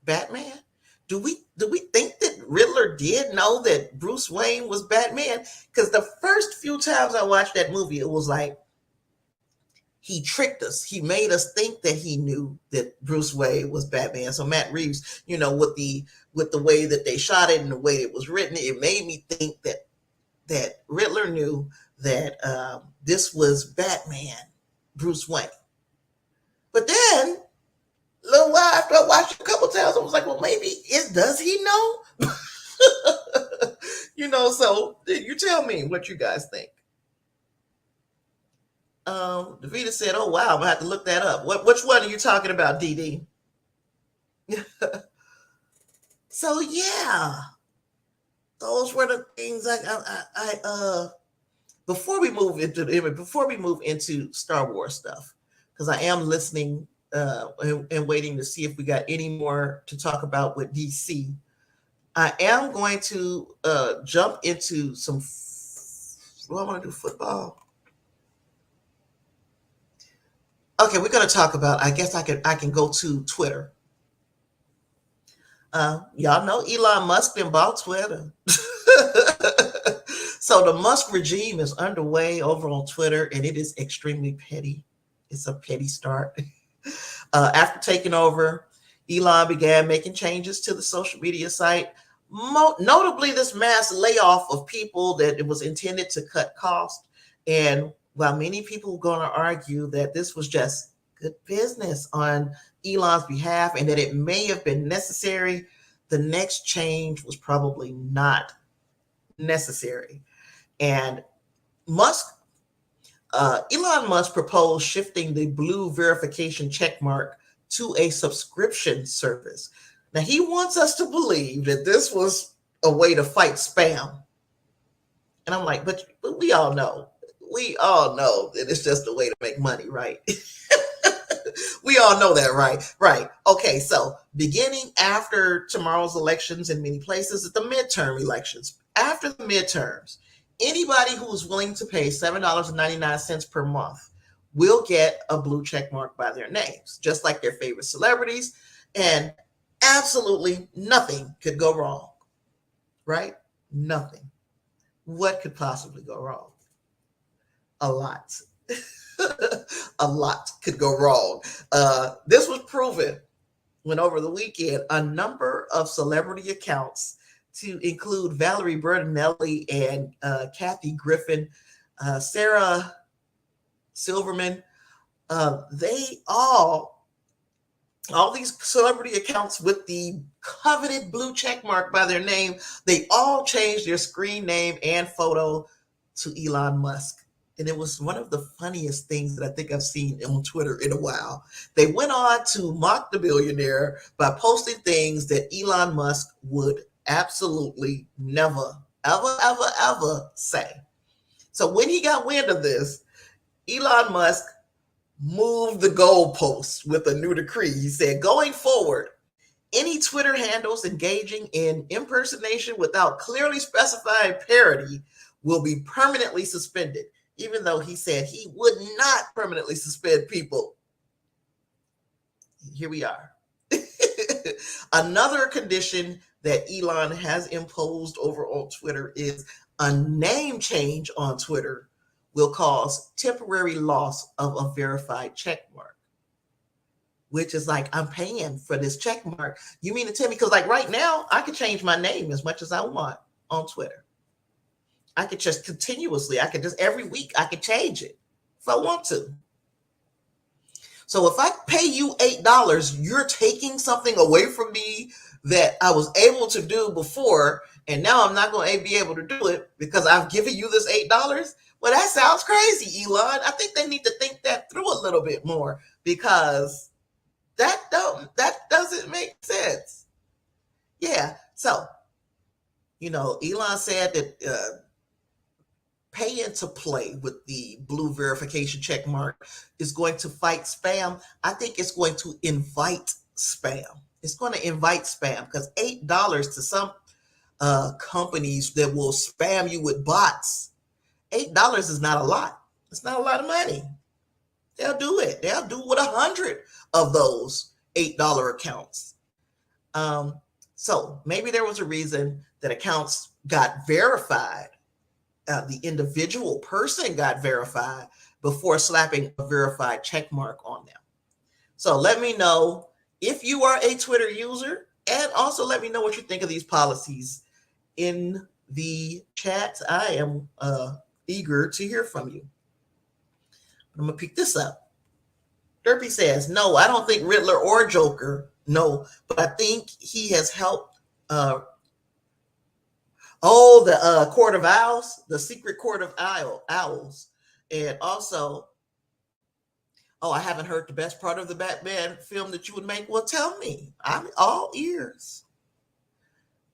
Batman? Do we think that Riddler did know that Bruce Wayne was Batman? Because the first few times I watched that movie, it was like he tricked us. He made us think that he knew that Bruce Wayne was Batman. So Matt Reeves, with the way that they shot it and the way it was written, it made me think that Riddler knew that this was Batman, Bruce Wayne. But then a little while after I watched it a couple times, I was like, well, maybe does he know? So you tell me what you guys think. Davita said, "Oh wow, I'm gonna have to look that up. Which one are you talking about, DD?" So yeah, those were the things before we move into Star Wars stuff, because I am listening and waiting to see if we got any more to talk about with DC. I am going to jump into some. Well, I want to do football. Okay, we're going to talk about. I guess I can go to Twitter. Y'all know Elon Musk been bought Twitter. So the Musk regime is underway over on Twitter, and it is extremely petty. It's a petty start. After taking over, Elon began making changes to the social media site. Notably, this mass layoff of people that it was intended to cut costs. And while many people are going to argue that this was just good business on Elon's behalf and that it may have been necessary, the next change was probably not necessary. And Elon Musk proposed shifting the blue verification checkmark to a subscription service. Now, he wants us to believe that this was a way to fight spam. And I'm like, but we all know that it's just a way to make money, right? We all know that, right? Right. Okay, so beginning after tomorrow's elections in many places, it's the midterm elections. After the midterms, anybody who is willing to pay $7.99 per month will get a blue check mark by their names, just like their favorite celebrities, and absolutely nothing could go wrong, right? Nothing. What could possibly go wrong? A lot. A lot could go wrong. This was proven when over the weekend, a number of celebrity accounts, to include Valerie Bertinelli and Kathy Griffin, Sarah Silverman, they all these celebrity accounts with the coveted blue check mark by their name, they all changed their screen name and photo to Elon Musk. And it was one of the funniest things that I think I've seen on Twitter in a while. They went on to mock the billionaire by posting things that Elon Musk would absolutely never, ever, ever, ever say. So when he got wind of this, Elon Musk moved the goalposts with a new decree. He said, going forward, any Twitter handles engaging in impersonation without clearly specifying parody will be permanently suspended, even though he said he would not permanently suspend people. Here we are. Another condition that Elon has imposed over on Twitter is a name change on Twitter will cause temporary loss of a verified check mark, which is like, I'm paying for this check mark. You mean to tell me, because like right now, I can change my name as much as I want on Twitter. I could just continuously, every week, I could change it if I want to. So if I pay you $8, you're taking something away from me that I was able to do before, and now I'm not going to be able to do it because I've given you this $8? Well, that sounds crazy, Elon. I think they need to think that through a little bit more, because that doesn't make sense. Yeah. So, Elon said that pay to play with the blue verification check mark is going to fight spam. I think it's going to invite spam. It's going to invite spam because $8 to some companies that will spam you with bots, $8 is not a lot. It's not a lot of money. They'll do it. They'll do with 100 of those $8 accounts. So maybe there was a reason that accounts got verified. The individual person got verified before slapping a verified check mark on them. So let me know if you are a Twitter user, and also let me know what you think of these policies in the chat. I am eager to hear from you. I'm going to pick this up. Derpy says, no, I don't think Riddler or Joker, no, but I think he has helped. The Court of Owls, the Secret Court of Owls. And also, I haven't heard the best part of the Batman film that you would make. Well, tell me. I'm all ears.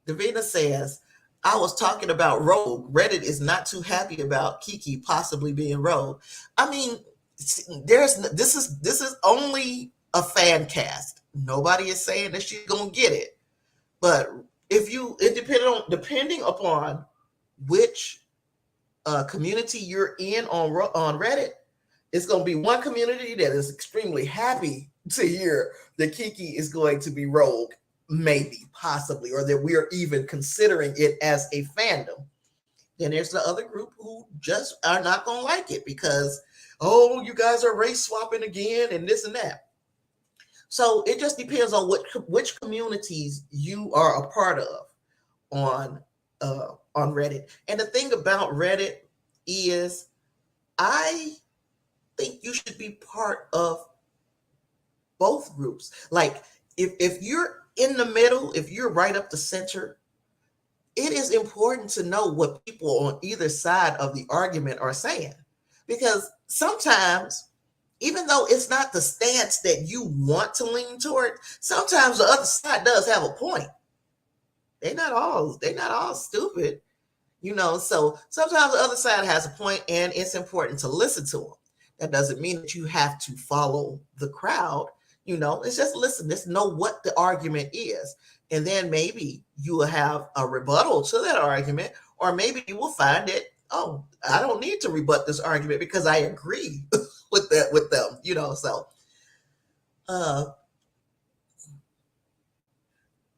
Davina says, I was talking about Rogue. Reddit is not too happy about Keke possibly being Rogue. I mean, this is only a fan cast. Nobody is saying that she's gonna get it. But depending upon which community you're in on Reddit, it's going to be one community that is extremely happy to hear that Keke is going to be Rogue, maybe, possibly, or that we are even considering it as a fandom. Then there's the other group who just are not going to like it because, you guys are race swapping again and this and that. So it just depends on which communities you are a part of on Reddit. And the thing about Reddit is I think you should be part of both groups. Like if you're in the middle, if you're right up the center, it is important to know what people on either side of the argument are saying. Because sometimes, even though it's not the stance that you want to lean toward, sometimes the other side does have a point. They're not all stupid, so sometimes the other side has a point and it's important to listen to them. That doesn't mean that you have to follow the crowd, it's just listen, just know what the argument is. And then maybe you will have a rebuttal to that argument, or maybe you will find that, I don't need to rebut this argument because I agree with them, so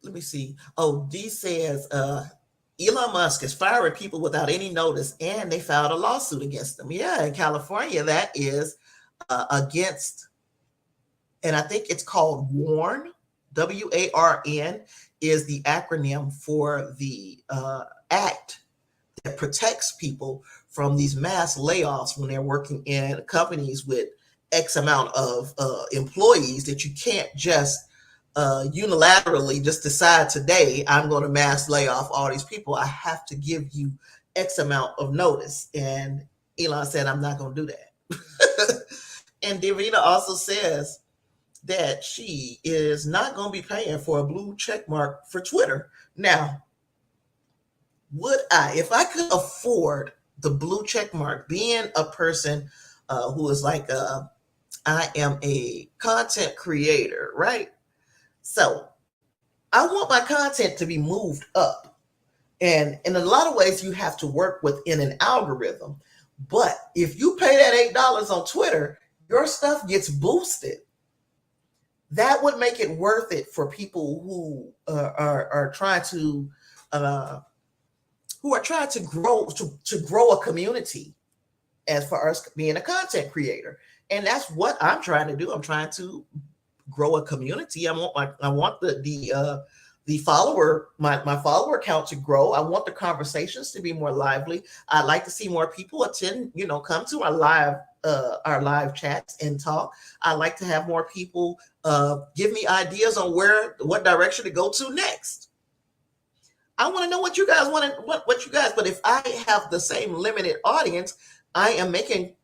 let me see. D says Elon Musk is firing people without any notice, and they filed a lawsuit against them. Yeah, in California, that is against, and I think it's called WARN, WARN is the acronym for the act that protects people from these mass layoffs when they're working in companies with X amount of employees, that you can't just unilaterally just decide today I'm going to mass lay off all these people. I have to give you X amount of notice. And Elon said, I'm not going to do that. And Davina also says that she is not going to be paying for a blue check mark for Twitter. Now, would I, if I could afford the blue check mark, being a person who is like, I am a content creator, right? So I want my content to be moved up. And in a lot of ways, you have to work within an algorithm. But if you pay that $8 on Twitter, your stuff gets boosted. That would make it worth it for people who are trying to grow a community as far as being a content creator. And that's what I'm trying to do. I'm trying to grow a community. I want the follower, my follower count to grow. I want the conversations to be more lively. I'd like to see more people attend, come to our live chats and talk. I like to have more people give me ideas on what direction to go to next. I want to know what you guys want to, but if I have the same limited audience, I am making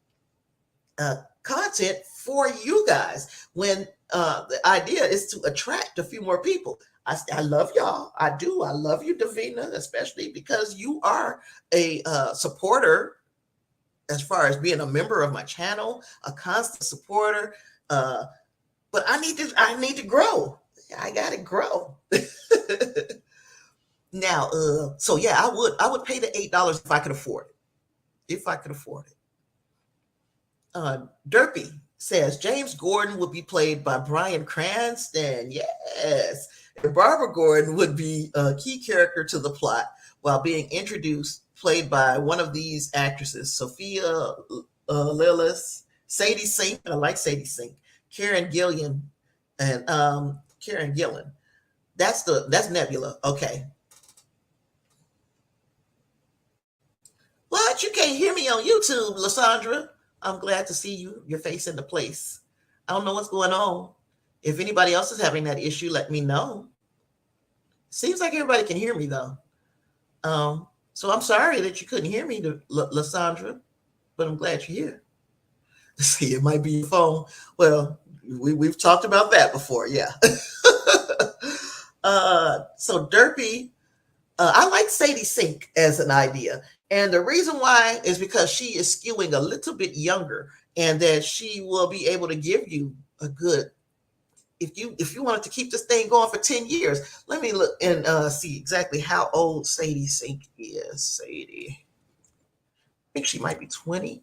content for you guys when the idea is to attract a few more people. I love y'all. I do. I love you, Davina, especially because you are a supporter as far as being a member of my channel, a constant supporter. But I need to grow. I gotta grow. Now, so yeah, I would pay the $8 if I could afford it. If I could afford it. Derpy says James Gordon would be played by Bryan Cranston. Yes. And Barbara Gordon would be a key character to the plot while being introduced, played by one of these actresses, Sophia Lillis, Sadie Sink. I like Sadie Sink. Karen Gillan, and Karen Gillan. That's Nebula. Okay. What? You can't hear me on YouTube, Lysandra? I'm glad to see you, your face in the place. I don't know what's going on. If anybody else is having that issue, let me know. Seems like everybody can hear me though. So I'm sorry that you couldn't hear me, Lysandra, but I'm glad you're here. See, it might be your phone. Well, we've talked about that before, yeah. So Derpy, I like Sadie Sink as an idea. And the reason why is because she is skewing a little bit younger, and that she will be able to give you a good, if you wanted to keep this thing going for 10 years, let me look and see exactly how old Sadie Sink is. Sadie, I think she might be 20.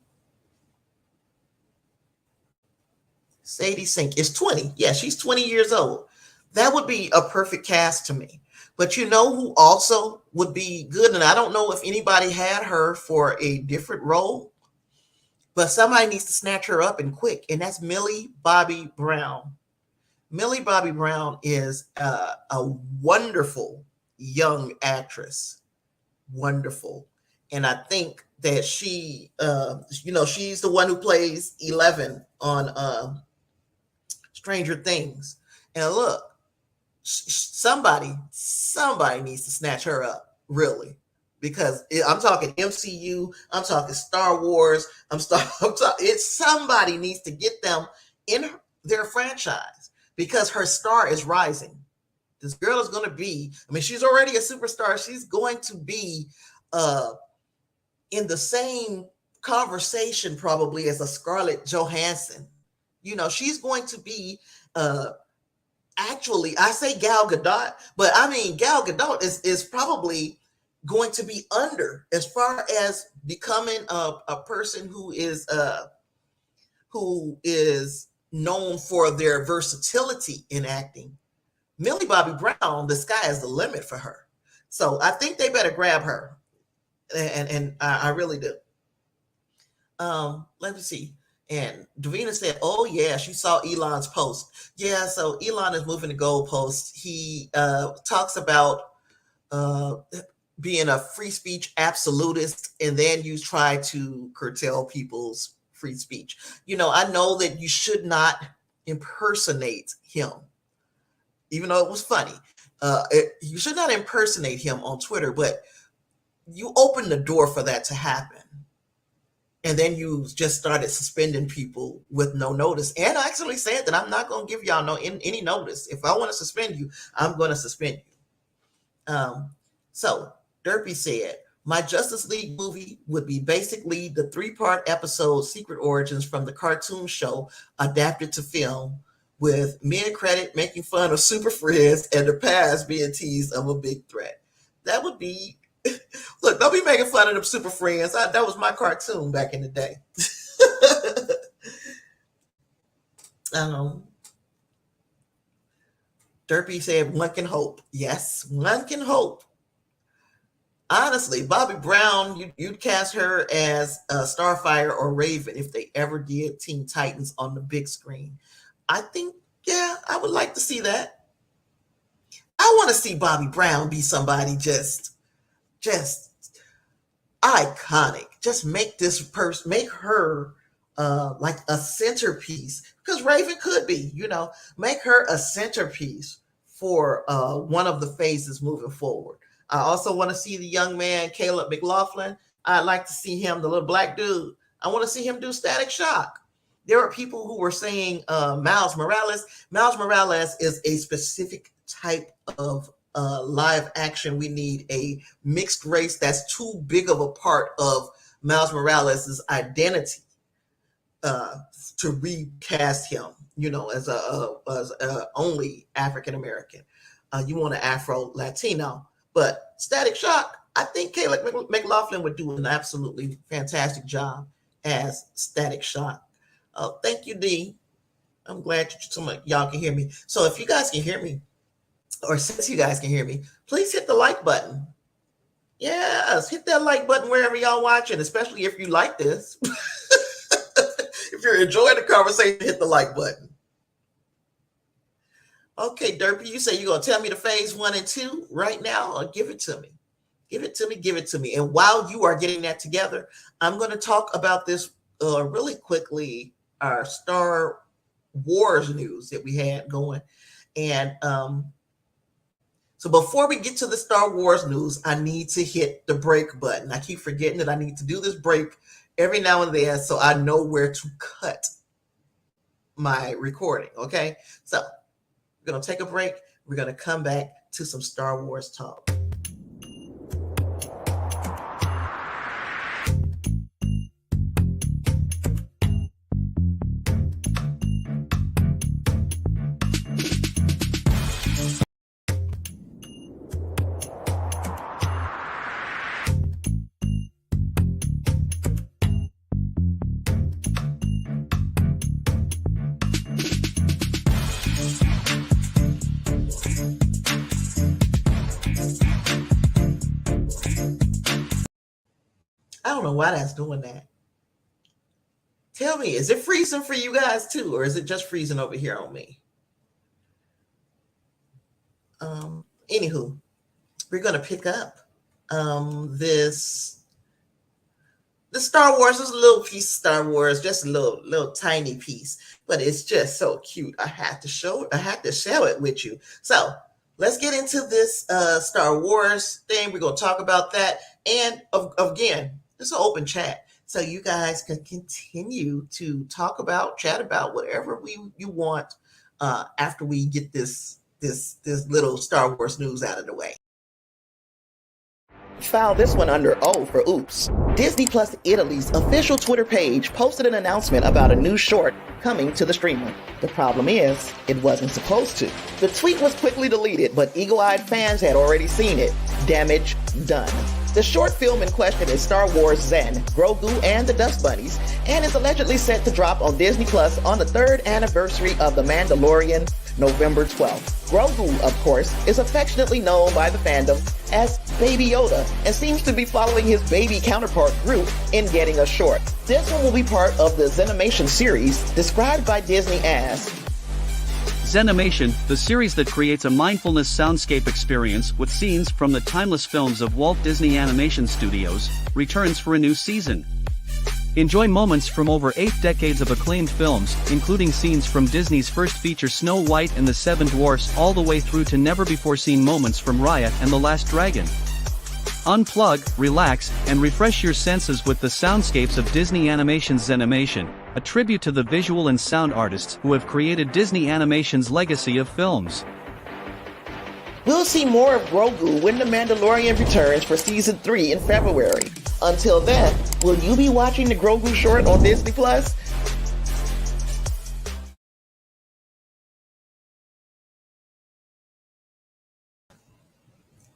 Sadie Sink is 20. Yeah, she's 20 years old. That would be a perfect cast to me. But you know who also would be good? And I don't know if anybody had her for a different role, but somebody needs to snatch her up and quick. And that's Millie Bobby Brown. Millie Bobby Brown is a wonderful young actress. Wonderful. And I think that she, she's the one who plays 11 on Stranger Things. And look, somebody needs to snatch her up, really, because I'm talking MCU, I'm talking Star Wars, somebody needs to get them in their franchise because her star is rising. This girl is going to be, she's already a superstar. She's going to be in the same conversation probably as a Scarlett Johansson. She's going to be actually, I say Gal Gadot, but Gal Gadot is probably going to be under as far as becoming a person who is known for their versatility in acting. Millie Bobby Brown, the sky is the limit for her. So I think they better grab her, and I really do. Let me see. And Davina said, oh, yeah, she saw Elon's post. Yeah, so Elon is moving the goalposts. He talks about being a free speech absolutist, and then you try to curtail people's free speech. I know that you should not impersonate him, even though it was funny. You should not impersonate him on Twitter, but you open the door for that to happen. And then you just started suspending people with no notice. And I actually said that I'm not going to give y'all any notice. If I want to suspend you, I'm going to suspend you. So Derpy said, my Justice League movie would be basically the 3-part episode Secret Origins from the cartoon show adapted to film, with mid-credit making fun of Super Friends and the past being teased of a big threat. That would be... Look, don't be making fun of them Super Friends. That was my cartoon back in the day. Derpy said, one can hope. Yes, one can hope. Honestly, Bobby Brown, you'd cast her as Starfire or Raven if they ever did Teen Titans on the big screen. I think, yeah, I would like to see that. I want to see Bobby Brown be somebody just iconic. Just make this person, make her like a centerpiece, because Raven could be, make her a centerpiece for one of the phases moving forward. I also want to see the young man, Caleb McLaughlin. I'd like to see him, the little black dude. I want to see him do Static Shock. There are people who were saying Miles Morales. Miles Morales is a specific type of live action. We need a mixed race that's too big of a part of Miles Morales' identity to recast him, as a only African American. You want an Afro Latino, but Static Shock, I think Kayla McLaughlin would do an absolutely fantastic job as Static Shock. Thank you, D. I'm glad some of y'all can hear me. So if you guys can hear me, or since you guys can hear me, please hit the like button. Yes, hit that like button wherever y'all watching, especially if you like this. If you're enjoying the conversation, hit the like button. Okay, Derpy, you say you're going to tell me the phase 1 and 2 right now, or give it to me. Give it to me. And while you are getting that together, I'm going to talk about this really quickly, our Star Wars news that we had going. And so before we get to the Star Wars news, I need to hit the break button. I keep forgetting that I need to do this break every now and then so I know where to cut my recording, okay? So we're going to take a break. We're going to come back to some Star Wars talk. I don't know why that's doing that. Tell me, is it freezing for you guys too, or is it just freezing over here on me? Anywho, we're going to pick up this. The Star Wars is a little piece of Star Wars, just a little tiny piece, but it's just so cute. I had to share it with you. So let's get into this Star Wars thing. We're going to talk about that. And again, it's an open chat. So you guys can continue to chat about whatever you want after we get this little Star Wars news out of the way. File this one under O for oops. Disney Plus Italy's official Twitter page posted an announcement about a new short coming to the streamer. The problem is, it wasn't supposed to. The tweet was quickly deleted, but eagle-eyed fans had already seen it. Damage done. The short film in question is Star Wars Zen, Grogu and the Dust Bunnies, and is allegedly set to drop on Disney Plus on the 3rd anniversary of The Mandalorian, November 12th. Grogu, of course, is affectionately known by the fandom as Baby Yoda and seems to be following his baby counterpart Groot in getting a short. This one will be part of the Zenimation series, described by Disney as Zenimation, the series that creates a mindfulness soundscape experience with scenes from the timeless films of Walt Disney Animation Studios, returns for a new season. Enjoy moments from over 8 decades of acclaimed films, including scenes from Disney's first feature Snow White and the Seven Dwarfs all the way through to never-before-seen moments from Raya and the Last Dragon. Unplug, relax, and refresh your senses with the soundscapes of Disney Animation's Zenimation, a tribute to the visual and sound artists who have created Disney Animation's legacy of films. We'll see more of Grogu when The Mandalorian returns for Season 3 in February. Until then, will you be watching the Grogu short on Disney Plus?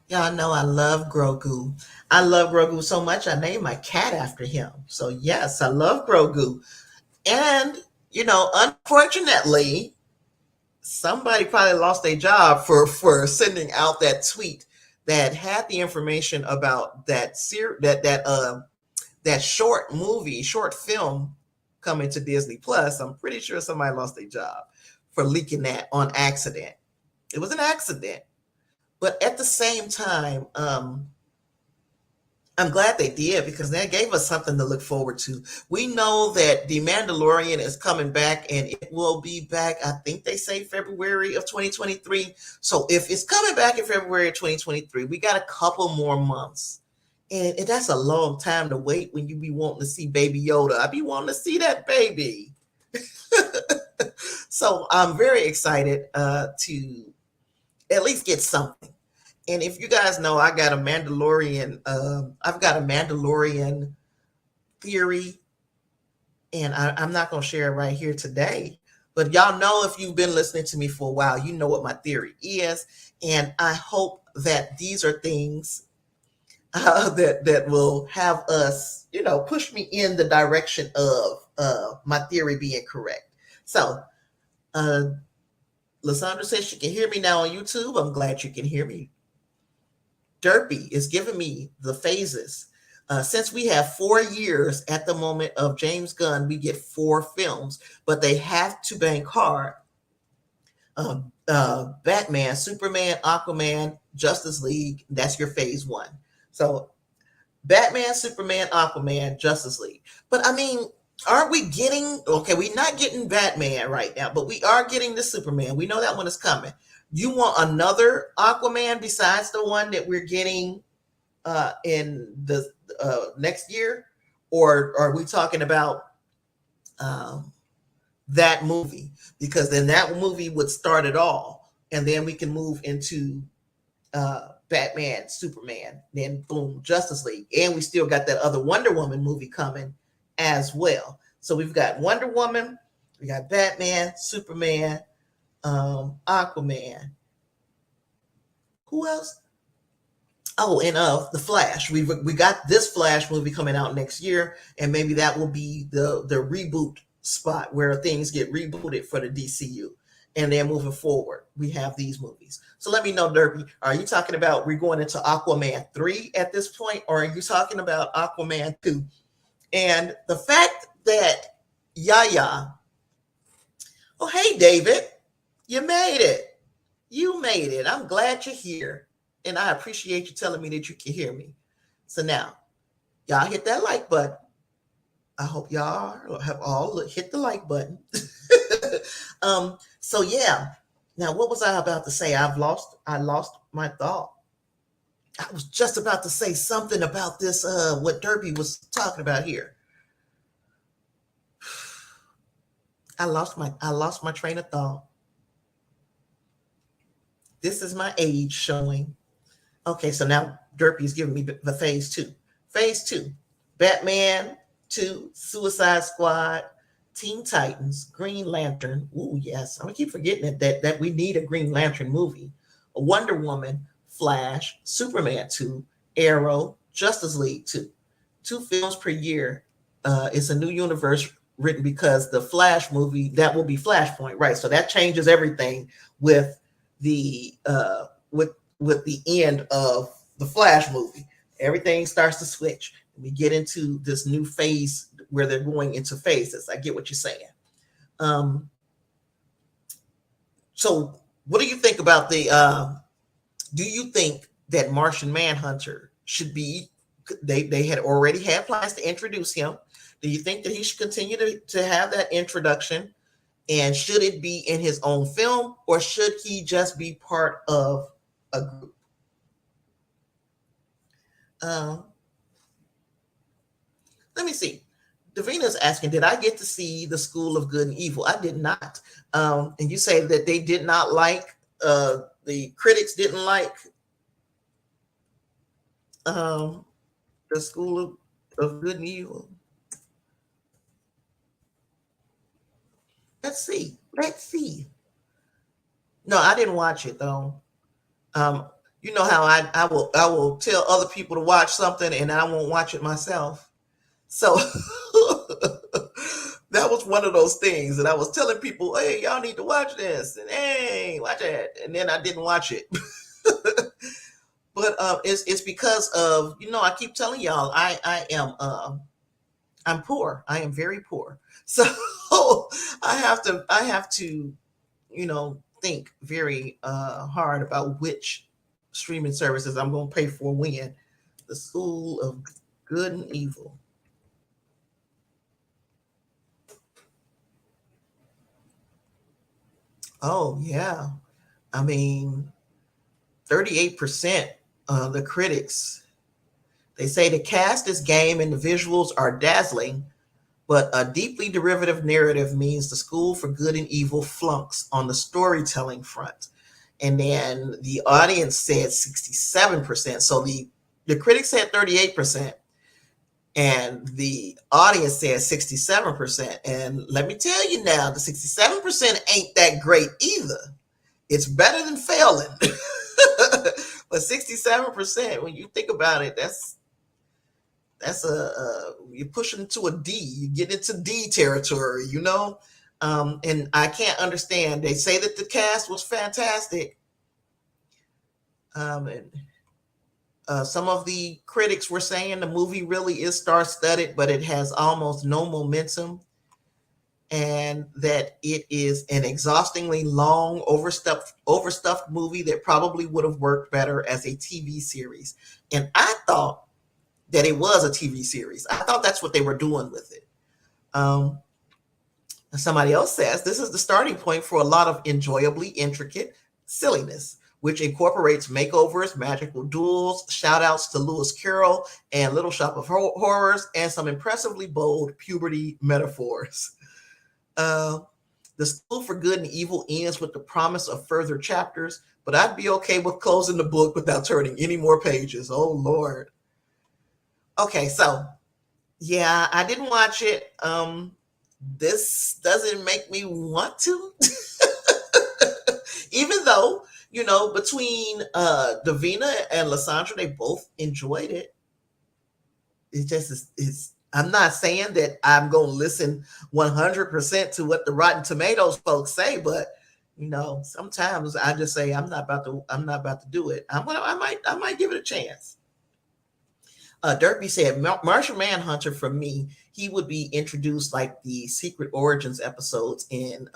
Y'all know I love Grogu. I love Grogu so much I named my cat after him. So yes, I love Grogu. And, unfortunately, somebody probably lost their job for sending out that tweet that had the information about that short film coming to Disney Plus. I'm pretty sure somebody lost their job for leaking that on accident. It was an accident. But at the same time, I'm glad they did, because that gave us something to look forward to. We know that The Mandalorian is coming back, and it will be back, I think they say February of 2023. So if it's coming back in February of 2023, we got a couple more months. And that's a long time to wait when you be wanting to see Baby Yoda. I be wanting to see that baby. So I'm very excited to at least get something. And if you guys know, I've got a Mandalorian theory, and I'm not going to share it right here today, but y'all know, if you've been listening to me for a while, you know what my theory is. And I hope that these are things that will have us, push me in the direction of my theory being correct. So, Lysandra says she can hear me now on YouTube. I'm glad you can hear me. Derpy is giving me the phases. Since we have 4 years at the moment of James Gunn, we get 4 films, but they have to bank hard. Batman, Superman, Aquaman, Justice League, that's your phase 1. So Batman, Superman, Aquaman, Justice League. But I mean, aren't we getting, okay, we're not getting Batman right now, but we are getting the Superman. We know that one is coming. You want another Aquaman besides the one that we're getting in the next year? Or are we talking about that movie? Because then that movie would start it all. And then we can move into Batman, Superman, then boom, Justice League. And we still got that other Wonder Woman movie coming as well. So we've got Wonder Woman, we got Batman, Superman, Aquaman. Who else? Oh, and the Flash. We got this Flash movie coming out next year, and maybe that will be the reboot spot where things get rebooted for the DCU. And then moving forward, we have these movies. So let me know, Derby, are you talking about we're going into Aquaman 3 at this point, or are you talking about Aquaman 2? And the fact that Yaya, oh, hey, David, you made it. You made it. I'm glad you're here. And I appreciate you telling me that you can hear me. So now, y'all hit that like button. I hope y'all have all hit the like button. So yeah. Now, what was I about to say? I lost my thought. I was just about to say something about this, what Derby was talking about here. I lost my train of thought. This is my age showing. Okay, so now Derpy is giving me the phase 2. Phase 2, Batman 2, Suicide Squad, Teen Titans, Green Lantern. Ooh, yes. I'm going to keep forgetting that we need a Green Lantern movie. A Wonder Woman, Flash, Superman 2, Arrow, Justice League 2. 2 films per year. It's a new universe written because the Flash movie, that will be Flashpoint, right? So that changes everything with the with the end of the Flash movie. Everything starts to switch. We get into this new phase where they're going into phases. I get what you're saying. So what do you think about the do you think that Martian Manhunter should be, they had already had plans to introduce him. Do you think that he should continue to have that introduction? And should it be in his own film, or should he just be part of a group? Let me see. Davina's asking, did I get to see The School of Good and Evil? I did not. And you say that they did not like, the critics didn't like The School of Good and Evil. Let's see. No, I didn't watch it though. You know how I will tell other people to watch something and I won't watch it myself. So that was one of those things that I was telling people, hey, y'all need to watch this, and hey, watch it, and then I didn't watch it. But it's because of, I keep telling y'all I'm poor. I am very poor. So I have to think very hard about which streaming services I'm going to pay for when. The School of Good and Evil. Oh, yeah. I mean, 38% of the critics, they say the cast is game and the visuals are dazzling, but a deeply derivative narrative means the School for Good and Evil flunks on the storytelling front. And then the audience said 67%. So the critics said 38%. and the audience says 67%. And let me tell you now, the 67% ain't that great either. It's better than failing. But 67%, when you think about it, that's you're pushing to a D. You get into D territory, you know. And I can't understand. They say that the cast was fantastic. And some of the critics were saying the movie really is star-studded, but it has almost no momentum, and that it is an exhaustingly long, overstuffed movie that probably would have worked better as a TV series. And I thought that it was a TV series. I thought that's what they were doing with it. Somebody else says this is the starting point for a lot of enjoyably intricate silliness, which incorporates makeovers, magical duels, shout outs to Lewis Carroll and Little Shop of Horrors, and some impressively bold puberty metaphors. The School for Good and Evil ends with the promise of further chapters, but I'd be okay with closing the book without turning any more pages. Oh, Lord. Okay, so, yeah, I didn't watch it. This doesn't make me want to. Even though, you know, between Davina and Lysandra, they both enjoyed it. It just is. I'm not saying that I'm going to listen 100% to what the Rotten Tomatoes folks say, but you know, sometimes I just say I'm not about to do it. I might give it a chance. Derby said Martian Manhunter, for me, he would be introduced like the Secret Origins episodes in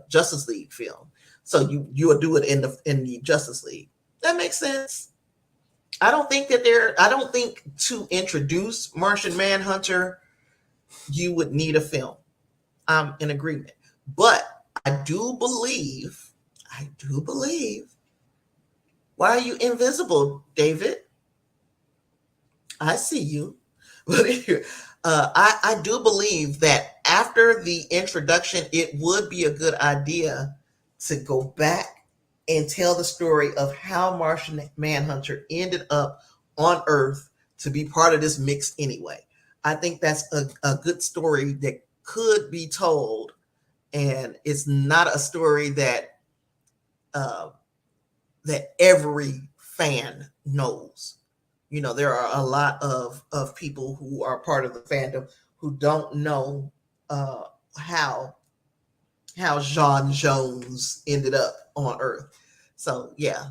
Justice League film. So you would do it in the Justice League. That makes sense. I don't think to introduce Martian Manhunter, you would need a film. I'm in agreement. But I do believe, why are you invisible, David? I see you. But I do believe that after the introduction, it would be a good idea to go back and tell the story of how Martian Manhunter ended up on Earth to be part of this mix anyway. I think that's a good story that could be told, and it's not a story that that every fan knows. You know, there are a lot of people who are part of the fandom who don't know how John Jones ended up on Earth. So yeah.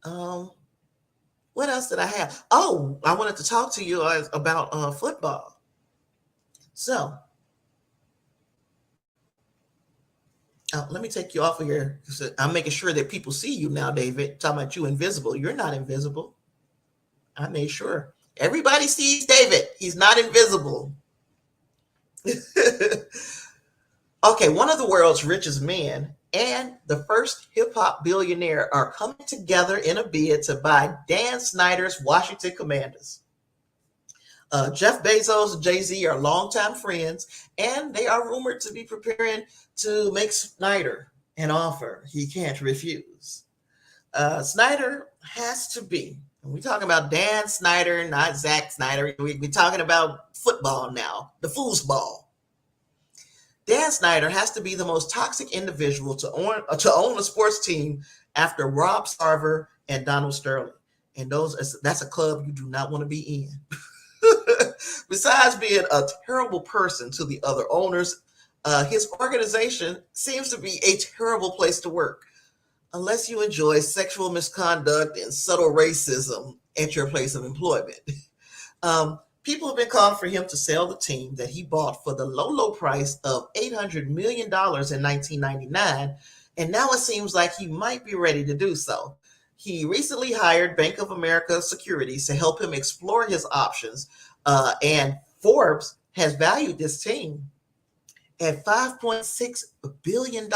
What else did I have? Oh, I wanted to talk to you about football. So let me take you off of here. I'm making sure that people see you now, David. Talking about you invisible. You're not invisible. I made sure. Everybody sees David. He's not invisible. Okay, one of the world's richest men and the first hip-hop billionaire are coming together in a bid to buy Dan Snyder's Washington Commanders. Jeff Bezos and Jay-Z are longtime friends, and they are rumored to be preparing to make Snyder an offer he can't refuse. Snyder has to be, and we're talking about Dan Snyder, not Zack Snyder. We're talking about football now, the foosball. Dan Snyder has to be the most toxic individual to own a sports team after Rob Sarver and Donald Sterling. And that's a club you do not want to be in. Besides being a terrible person to the other owners, his organization seems to be a terrible place to work, unless you enjoy sexual misconduct and subtle racism at your place of employment. People have been calling for him to sell the team that he bought for the low price of $800 million in 1999, and now it seems like he might be ready to do so. He recently hired Bank of America Securities to help him explore his options, and Forbes has valued this team at $5.6 billion.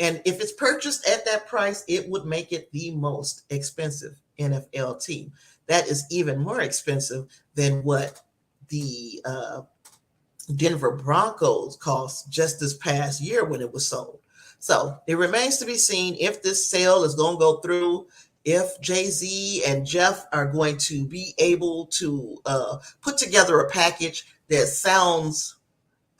And if it's purchased at that price, it would make it the most expensive NFL team. That is even more expensive than what the Denver Broncos cost just this past year when it was sold. So it remains to be seen if this sale is going to go through. if Jay-Z and Jeff are going to be able to put together a package that sounds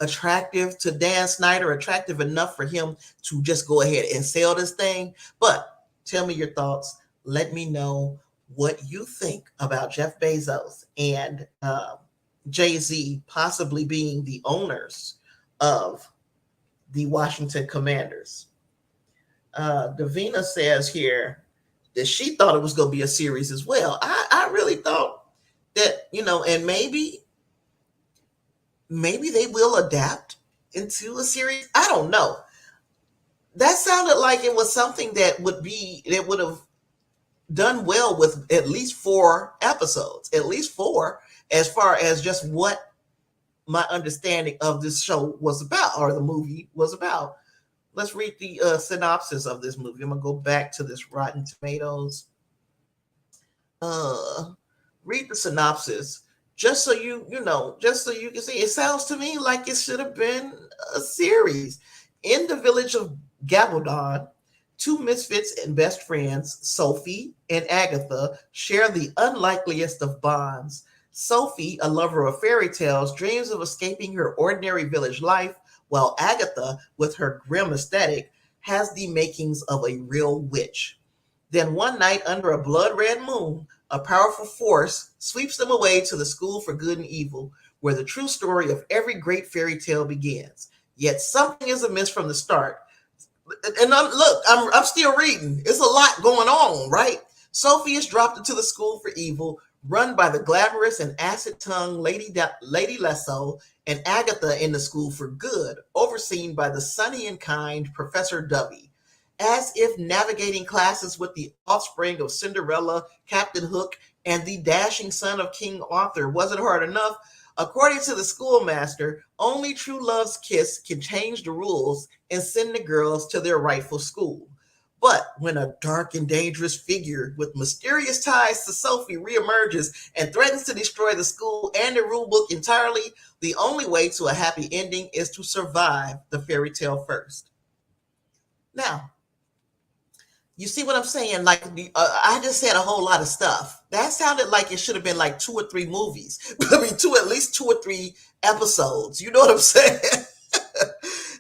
attractive to Dan Snyder, attractive enough for him to just go ahead and sell this thing. But tell me your thoughts. Let me know what you think about Jeff Bezos and Jay-Z possibly being the owners of the Washington Commanders. Davina says here that she thought it was going to be a series as well. I really thought that, and maybe they will adapt into a series. I don't know. That sounded like it was something that would have done well with at least 4 episodes, at least 4, as far as just what my understanding of this show was about, or the movie was about. Let's read the synopsis of this movie. I'm gonna go back to this Rotten Tomatoes. Read the synopsis just so you can see. It sounds to me like it should have been a series. In the village of Gabaldon, 2 misfits and best friends, Sophie and Agatha, share the unlikeliest of bonds. Sophie, a lover of fairy tales, dreams of escaping her ordinary village life, while Agatha, with her grim aesthetic, has the makings of a real witch. Then one night under a blood-red moon, a powerful force sweeps them away to the School for Good and Evil, where the true story of every great fairy tale begins. Yet something is amiss from the start. And I'm still reading. It's a lot going on, right? Sophie is dropped into the School for Evil, run by the glamorous and acid-tongued Lady Lesso, and Agatha in the School for Good, overseen by the sunny and kind Professor Dovey. As if navigating classes with the offspring of Cinderella, Captain Hook, and the dashing son of King Arthur wasn't hard enough, according to the schoolmaster, only true love's kiss can change the rules and send the girls to their rightful school. But when a dark and dangerous figure with mysterious ties to Sophie reemerges and threatens to destroy the school and the rule book entirely, the only way to a happy ending is to survive the fairy tale first. Now, you see what I'm saying? Like, I just said a whole lot of stuff. That sounded like it should have been like 2 or 3 movies. I mean, at least 2 or 3 episodes. You know what I'm saying?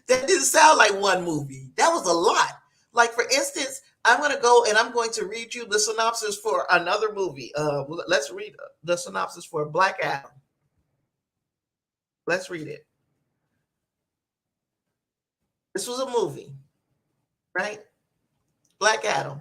That didn't sound like one movie. That was a lot. Like, for instance, I'm going to go and I'm going to read you the synopsis for another movie. Let's read the synopsis for Black Adam. Let's read it. This was a movie, right? Black Adam.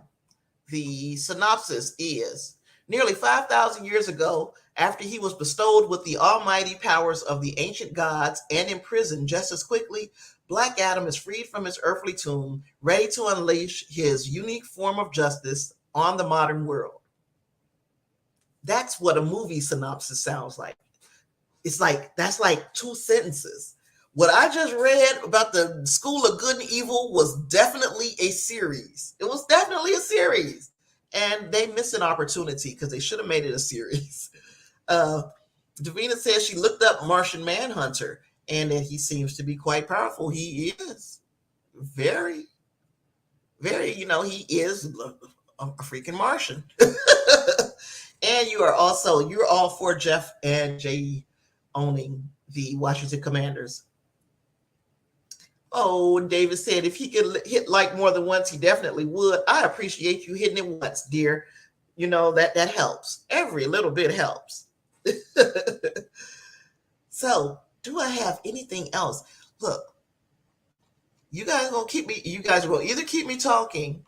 The synopsis is: nearly 5,000 years ago, after he was bestowed with the almighty powers of the ancient gods and imprisoned just as quickly, Black Adam is freed from his earthly tomb, ready to unleash his unique form of justice on the modern world. That's what a movie synopsis sounds like. That's like 2 sentences. What I just read about the School of Good and Evil was definitely a series. It was definitely a series. And they missed an opportunity because they should have made it a series. Davina says she looked up Martian Manhunter and that he seems to be quite powerful. He is very, very, he is a freaking Martian. And you're all for Jeff and Jay owning the Washington Commanders. Oh, David said if he could hit like more than once, he definitely would. I appreciate you hitting it once, dear. That helps. Every little bit helps. So, do I have anything else? Look, you guys are going to either keep me talking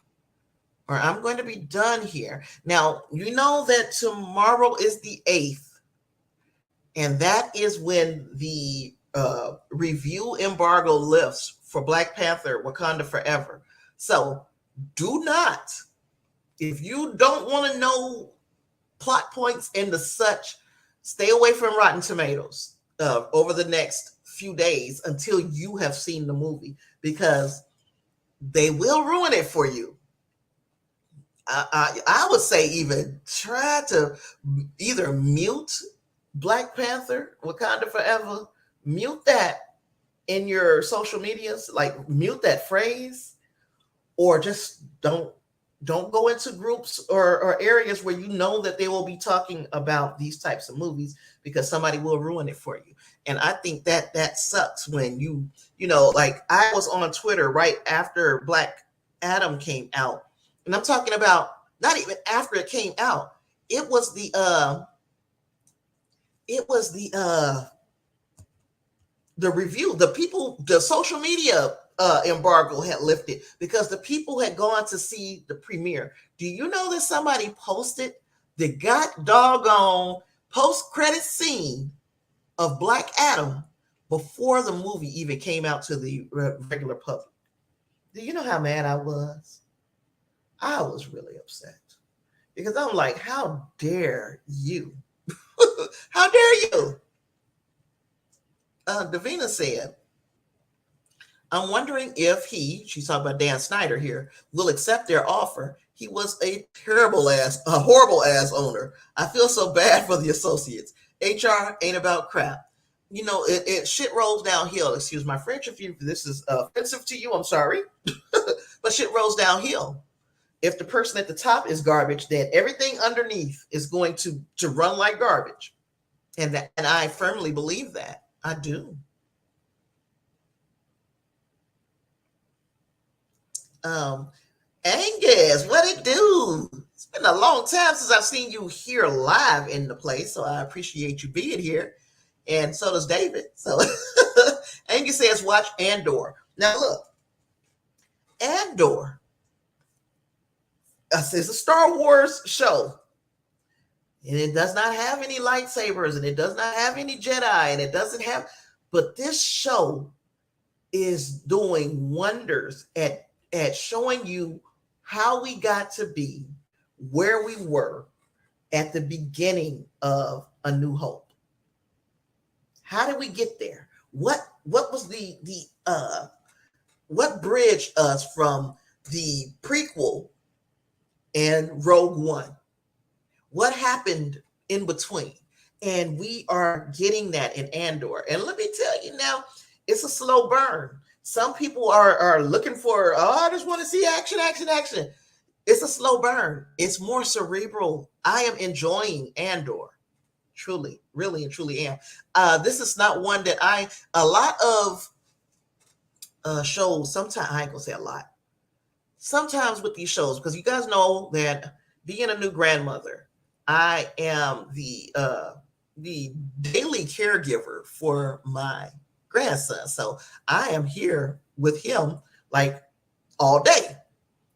or I'm going to be done here. Now, you know that tomorrow is the 8th, and that is when the review embargo lifts for Black Panther Wakanda Forever. So do not, if you don't want to know plot points and the such, stay away from Rotten Tomatoes over the next few days until you have seen the movie, because they will ruin it for you. I would say even try to either mute Black Panther Wakanda Forever, mute that in your social medias, like mute that phrase, or just don't Don't go into groups or areas where you know that they will be talking about these types of movies, because somebody will ruin it for you. And I think that that sucks when you know, like I was on Twitter right after Black Adam came out, and I'm talking about not even after it came out. It was the review, the people, the social media embargo had lifted because the people had gone to see the premiere. Do you know that somebody posted the god doggone post-credit scene of Black Adam before the movie even came out to the regular public? Do you know how mad I was? I was really upset because I'm like, how dare you? How dare you? Davina said, I'm wondering if she's talking about Dan Snyder here, will accept their offer. He was a horrible ass owner. I feel so bad for the associates. HR ain't about crap. You know, it shit rolls downhill. Excuse my French if this is offensive to you. I'm sorry. But shit rolls downhill. If the person at the top is garbage, then everything underneath is going to run like garbage. And I firmly believe that. I do. Angus, what it do? It's been a long time since I've seen you here live in the place, so I appreciate you being here. And so does David. So Angus says, watch Andor. Now look, Andor is a Star Wars show. And it does not have any lightsabers, and it does not have any Jedi, and it doesn't have, but this show is doing wonders at showing you how we got to be where we were at the beginning of A New Hope. How did we get there? What was what bridged us from the prequel and Rogue One? What happened in between? And we are getting that in Andor. And let me tell you now, it's a slow burn. Some people are looking for, I just want to see action, action, action. It's a slow burn. It's more cerebral. I am enjoying Andor. Truly, really and truly am. This is not one that a lot of shows, sometimes, I ain't gonna say a lot. Sometimes with these shows, because you guys know that being a new grandmother, I am the daily caregiver for my grandson. So I am here with him like all day,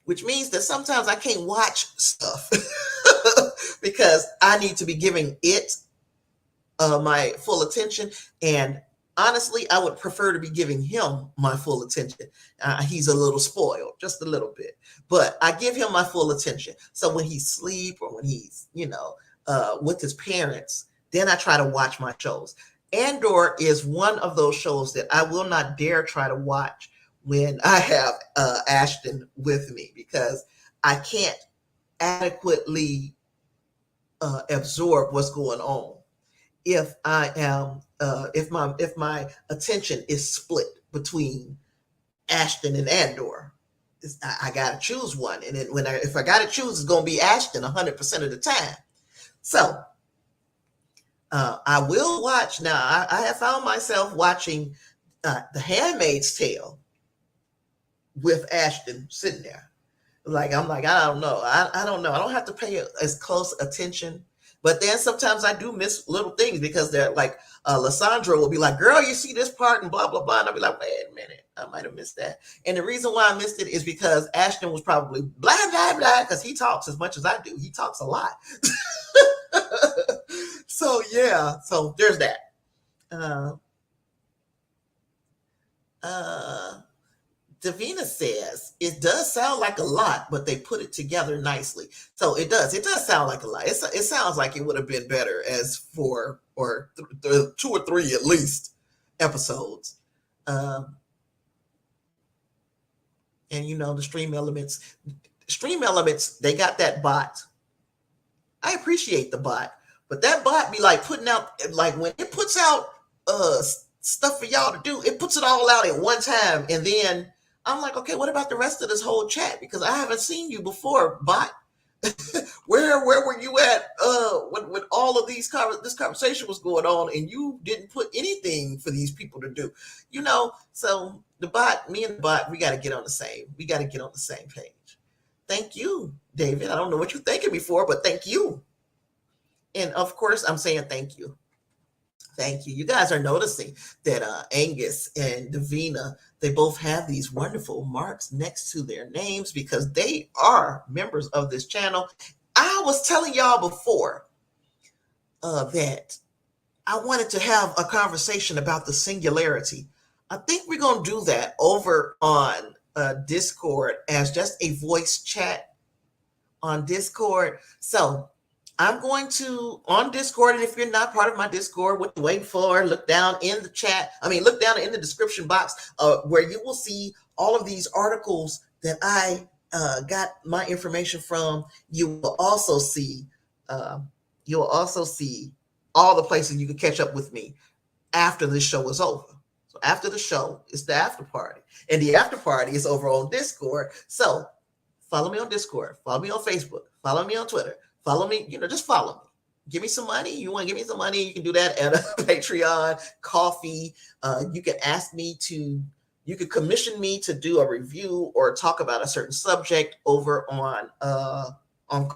which means that sometimes I can't watch stuff because I need to be giving it my full attention. And honestly, I would prefer to be giving him my full attention. He's a little spoiled, just a little bit, but I give him my full attention. So when he's asleep or when he's, with his parents, then I try to watch my shows. Andor is one of those shows that I will not dare try to watch when I have Ashton with me, because I can't adequately absorb what's going on if I am if my attention is split between Ashton and Andor. I gotta choose one, and then if I gotta choose, it's gonna be Ashton 100% of the time. So I will watch now. I have found myself watching The Handmaid's Tale with Ashton sitting there. I'm like, I don't know. I don't know. I don't have to pay as close attention. But then sometimes I do miss little things because they're like, Lysandra will be like, girl, you see this part and blah, blah, blah. And I'll be like, wait a minute, I might have missed that. And the reason why I missed it is because Ashton was probably blah, blah, blah, because he talks as much as I do. He talks a lot. So, yeah. So there's that. Davina says, it does sound like a lot, but they put it together nicely. So it does. It does sound like a lot. It sounds like it would have been better as 4 or 2 or 3 at least episodes. And, the Stream Elements, they got that bot. I appreciate the bot, but that bot be like putting out, like when it puts out stuff for y'all to do, it puts it all out at one time, and then I'm like, okay, what about the rest of this whole chat? Because I haven't seen you before, bot. where were you at when all of this conversation was going on and you didn't put anything for these people to do? So the bot, me and the bot, we got to get on the same page. Thank you, David. I don't know what you're thanking me for, but thank you. And of course, I'm saying thank you. Thank you. You guys are noticing that Angus and Davina, they both have these wonderful marks next to their names because they are members of this channel. I was telling y'all before that I wanted to have a conversation about the singularity. I think we're going to do that over on Discord as just a voice chat on Discord. So I'm going to on Discord, and if you're not part of my Discord, what you wait for, look down in the chat. Look down in the description box where you will see all of these articles that I got my information from. You will also see all the places you can catch up with me after this show is over. So after the show, it's the after party, and the after party is over on Discord. So follow me on Discord, follow me on Facebook, follow me on Twitter. Follow me, just follow me. Give me some money. You want to give me some money? You can do that at Patreon, Coffee. You can you could commission me to do a review or talk about a certain subject over on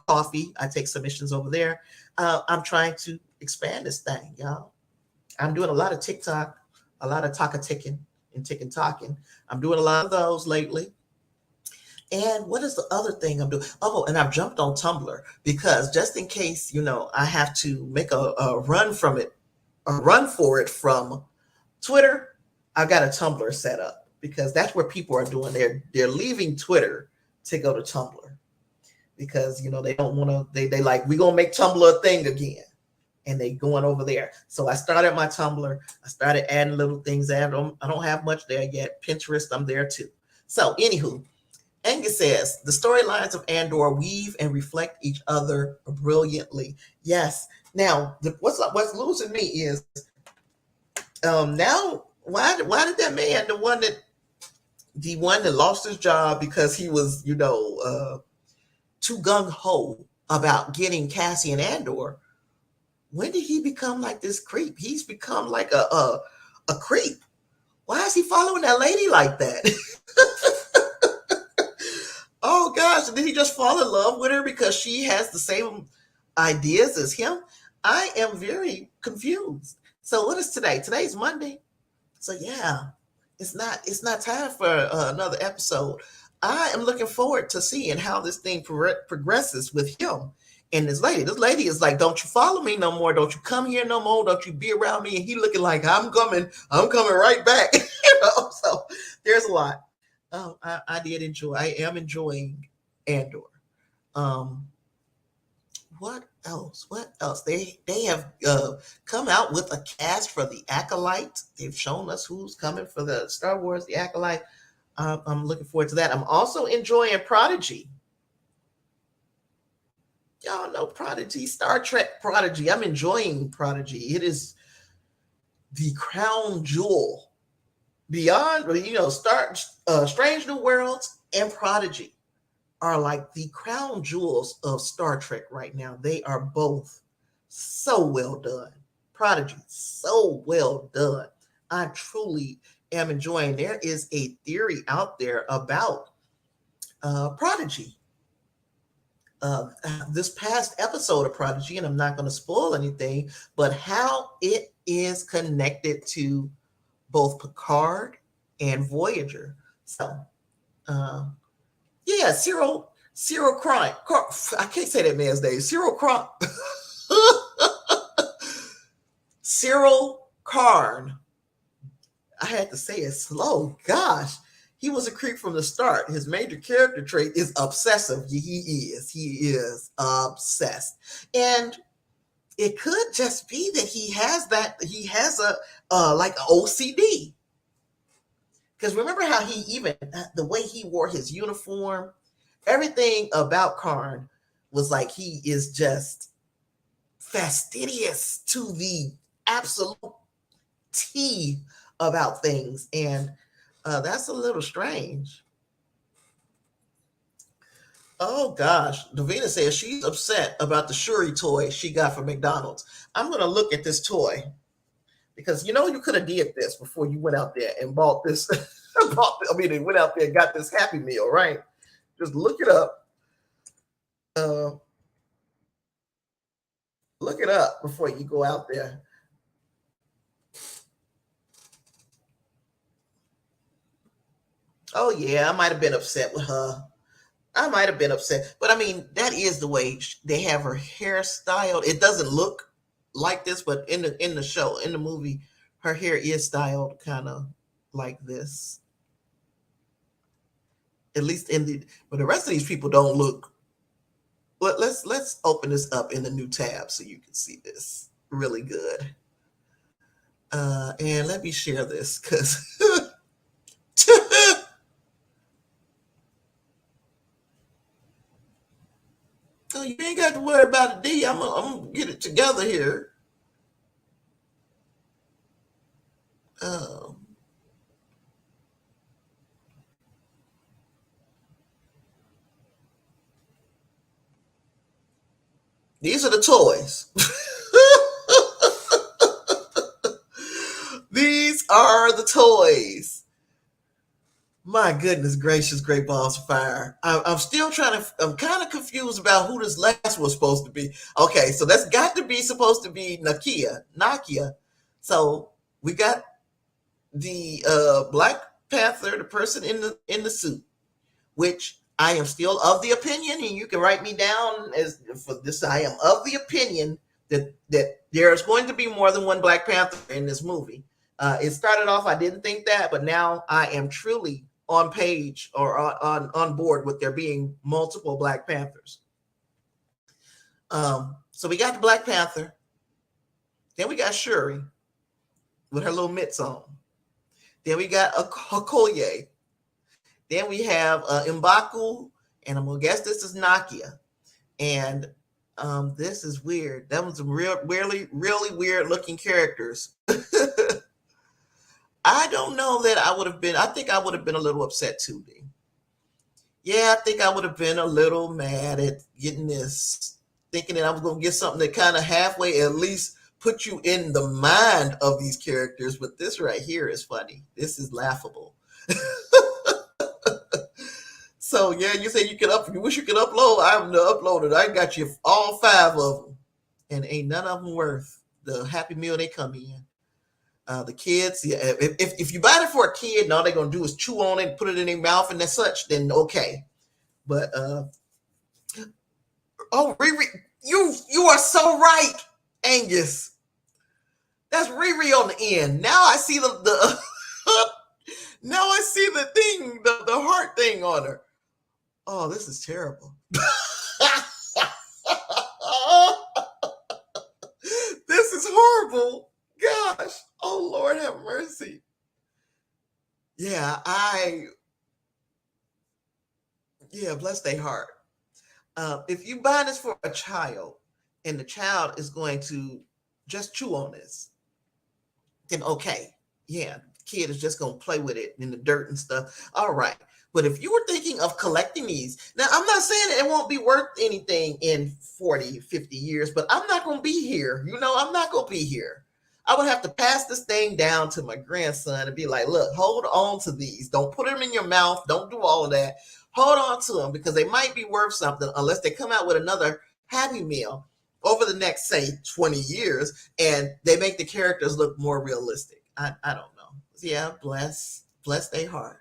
Coffee. I take submissions over there. I'm trying to expand this thing, y'all. I'm doing a lot of TikTok, a lot of ticking and talking. I'm doing a lot of those lately. And what is the other thing I'm doing? Oh, and I've jumped on Tumblr because just in case, I have to make a run for it from Twitter, I've got a Tumblr set up because that's where people are doing. They're leaving Twitter to go to Tumblr because, they don't want to, they like, we're going to make Tumblr a thing again. And they going over there. So I started my Tumblr. I started adding little things. I don't have much there yet. Pinterest, I'm there too. So anywho, Angus says, the storylines of Andor weave and reflect each other brilliantly. Yes. Now, what's losing me is now why did that man, the one that lost his job because he was, too gung-ho about getting Cassian Andor, when did he become like this creep? He's become like a creep. Why is he following that lady like that? Oh gosh, did he just fall in love with her because she has the same ideas as him? I am very confused. So what is today? Today's Monday. So yeah, it's not time for another episode. I am looking forward to seeing how this thing progresses with him and this lady. This lady is like, don't you follow me no more. Don't you come here no more. Don't you be around me. And he looking like, I'm coming right back. So there's a lot. I am enjoying Andor. What else? They have come out with a cast for the Acolyte. They've shown us who's coming for the Star Wars, the Acolyte. I'm looking forward to that. I'm also enjoying Prodigy. Y'all know Prodigy, Star Trek Prodigy. I'm enjoying Prodigy. It is the crown jewel. Beyond, Strange New Worlds and Prodigy are like the crown jewels of Star Trek right now. They are both so well done. Prodigy, so well done. I truly am enjoying. There is a theory out there about Prodigy. This past episode of Prodigy, and I'm not going to spoil anything, but how it is connected to both Picard and Voyager. So, Cyril Crime. I can't say that man's name. Cyril Crime. Cyril Karn. I had to say it slow. Gosh, he was a creep from the start. His major character trait is obsessive. He is obsessed. And it could just be that he has a like an OCD. Because remember how the way he wore his uniform, everything about Karn was like he is just fastidious to the absolute T about things. And that's a little strange. Oh gosh, Davina says she's upset about the Shuri toy she got from McDonald's. I'm gonna look at this toy because you know you could have did this before you went out there and bought this. Went out there and got this Happy Meal, right? Just look it up. Uh, look it up before you go out there. Oh yeah, I might have been upset with her. I might have been upset, but I mean that is the way they have her hair styled. It doesn't look like this, but in the show, in the movie, her hair is styled kind of like this. At least but the rest of these people don't look. Let's open this up in the new tab so you can see this really good. And let me share this because oh, you ain't got to worry about it, D. I'm gonna get it together here. Um, these are the toys. These are the toys. My goodness gracious, great balls of fire. I'm still I'm kind of confused about who this last was supposed to be. Okay, so that's got to be supposed to be Nakia. So we got the Black Panther, the person in the suit, which I am still of the opinion, and you can write me down as for this. I am of the opinion that there's going to be more than one Black Panther in this movie. It started off, I didn't think that, but now I am truly on page or on board with there being multiple Black Panthers. So we got the Black Panther, then we got Shuri with her little mitts on. Then we got Okoye. Then we have M'Baku, and I'm gonna guess this is Nakia. And this is weird. That was some really weird looking characters. I don't know that I would have been. I think I would have been a little upset too, D. Yeah, I think I would have been a little mad at getting this, thinking that I was gonna get something that kind of halfway at least put you in the mind of these characters. But this right here is funny. This is laughable. So yeah, you say you wish you could upload. I'm uploaded. I got you all 5 of them, and ain't none of them worth the Happy Meal they come in. The kids, yeah, if you buy it for a kid and all they're gonna do is chew on it, put it in their mouth and that's such, then okay. But oh, Riri, you are so right, Angus. That's Riri on the end. Now I see the now I see the thing, the heart thing on her. Oh, this is terrible. This is horrible. Gosh. Oh, Lord have mercy. Yeah, bless their heart. If you buy this for a child and the child is going to just chew on this, then okay. Yeah, the kid is just going to play with it in the dirt and stuff. All right. But if you were thinking of collecting these, now I'm not saying it won't be worth anything in 40, 50 years, but I'm not going to be here. I'm not going to be here. I would have to pass this thing down to my grandson and be like, look, hold on to these. Don't put them in your mouth. Don't do all of that. Hold on to them because they might be worth something unless they come out with another Happy Meal over the next, say, 20 years and they make the characters look more realistic. I don't know. Yeah, bless their heart.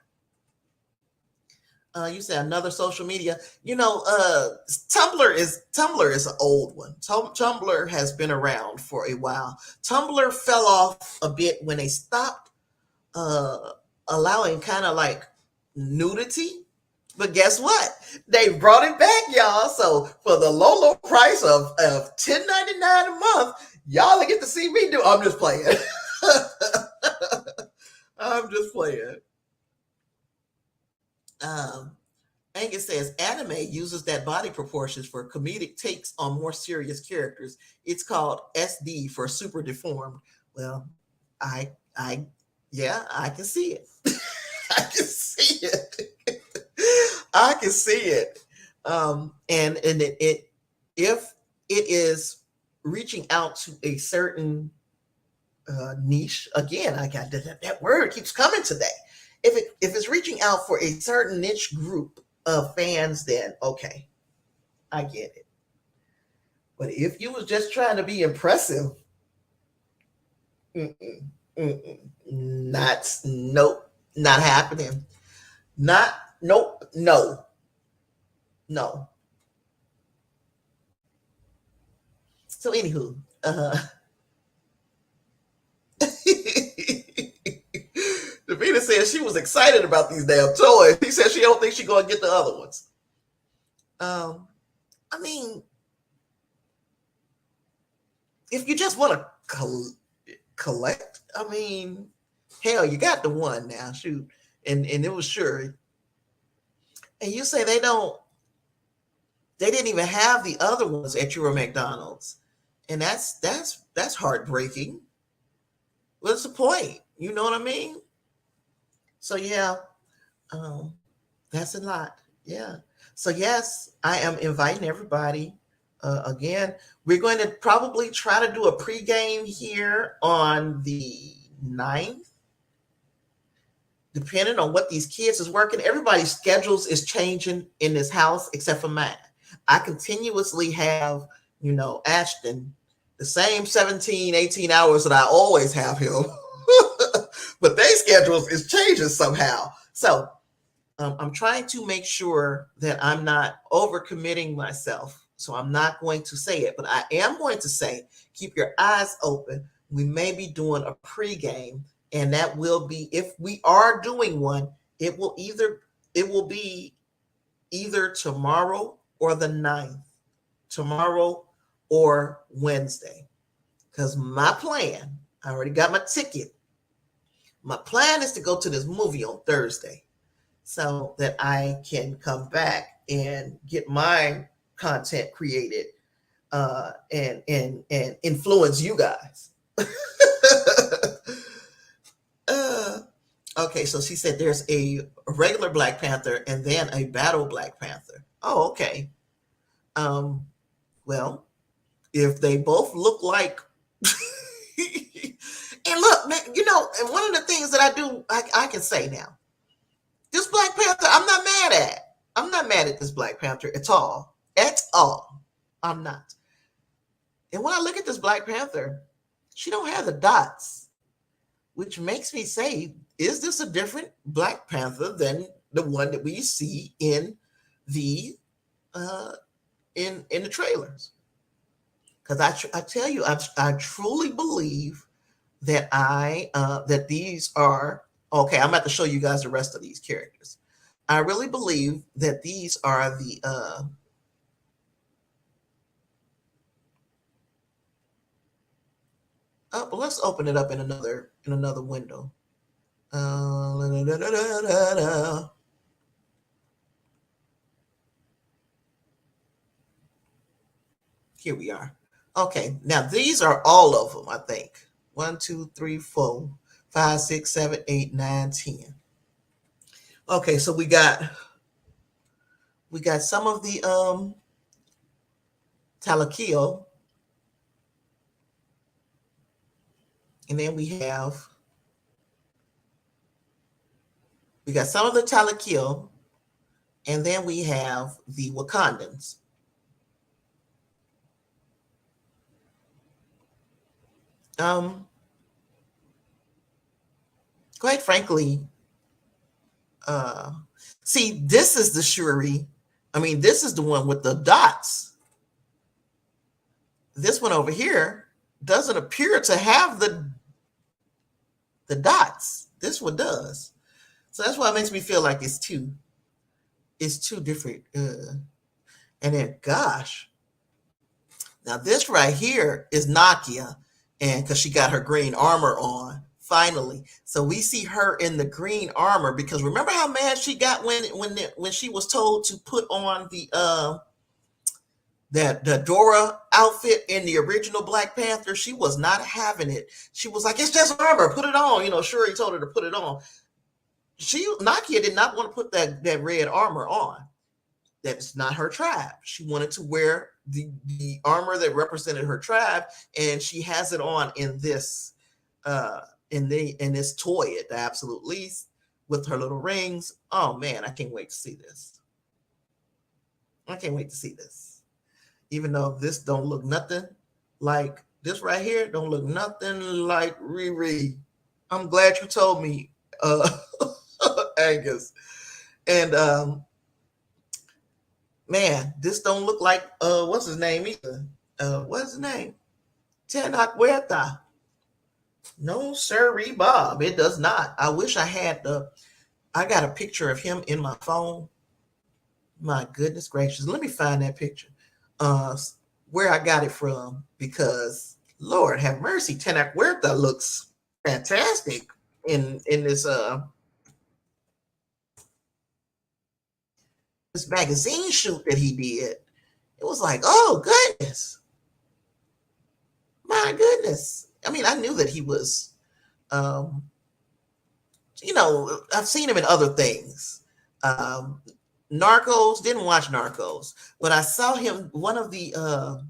You said another social media. Tumblr is an old one. Tumblr has been around for a while. Tumblr fell off a bit when they stopped allowing kind of like nudity. But guess what? They brought it back, y'all. So for the low price of $10.99 a month, y'all get to see me do. I'm just playing. I'm just playing. Angus says anime uses that body proportions for comedic takes on more serious characters. It's called SD for super deformed. Well, I can see it. I can see it. I can see it. And it if it is reaching out to a certain niche, again, I got that word keeps coming today. If it's reaching out for a certain niche group of fans, then okay, I get it. But if you was just trying to be impressive, mm-mm, mm-mm, nope, not happening. Not nope, no, no. So anywho, Davina said she was excited about these damn toys. He said she don't think she gonna get the other ones. I mean, if you just want to collect, I mean, hell, you got the one now, shoot, and it was sure. And you say they didn't even have the other ones at your McDonald's, and that's heartbreaking. What's the point? You know what I mean? So yeah, that's a lot. Yeah. So yes, I am inviting everybody. Again, we're going to probably try to do a pregame here on the 9th, depending on what these kids is working. Everybody's schedules is changing in this house except for mine. I continuously have, Ashton, the same 17, 18 hours that I always have him. But their schedules is changing somehow. So I'm trying to make sure that I'm not overcommitting myself. So I'm not going to say it, but I am going to say, keep your eyes open. We may be doing a pregame, and that will be, if we are doing one, it will be either tomorrow or the 9th, tomorrow or Wednesday. Because my plan, I already got my ticket. My plan is to go to this movie on Thursday so that I can come back and get my content created and influence you guys. Okay, so she said there's a regular Black Panther and then a battle Black Panther. Oh, okay. Well, if they both look like and look, man, and one of the things that I do, I can say now, this Black Panther, I'm not mad at. I'm not mad at this Black Panther at all. At all. I'm not. And when I look at this Black Panther, she don't have the dots, which makes me say, is this a different Black Panther than the one that we see in the in the trailers? Because I tell you, I truly believe that that these are okay. I'm about to show you guys the rest of these characters. I really believe that these are the let's open it up in another window. Here we are. Okay, now these are all of them, I think. 1, 2, 3, 4, 5, 6, 7, 8, 9, 10. Okay, so we got some of the Talakio. And then we got some of the Talakio, and then we have the Wakandans. Quite frankly, see, this is the Shuri. I mean, this is the one with the dots. This one over here doesn't appear to have the dots. This one does. So that's why it makes me feel like it's two different. And then, gosh, now this right here is Nakia, and because she got her green armor on finally, so we see her in the green armor. Because remember how mad she got when she was told to put on the Dora outfit in the original Black Panther. She was not having it. She was like, it's just armor, put it on. Shuri told her to put it on. Nakia did not want to put that red armor on. That's not her tribe. She wanted to wear the armor that represented her tribe, and she has it on in this in this toy at the absolute least with her little rings. Oh man, I can't wait to see this. I can't wait to see this. Even though this don't look nothing like this right here, don't look nothing like Riri. I'm glad you told me, Angus. And man, this don't look like what's his name either. What's his name? Tenoch Huerta. No, sirree, Bob. It does not. I wish I had I got a picture of him in my phone. My goodness gracious. Let me find that picture. Where I got it from, because Lord have mercy, Tenoch Huerta looks fantastic in this this magazine shoot that he did. It was like, oh goodness. My goodness. I mean, I knew that he was you know, I've seen him in other things. Narcos, didn't watch Narcos, but I saw him one of those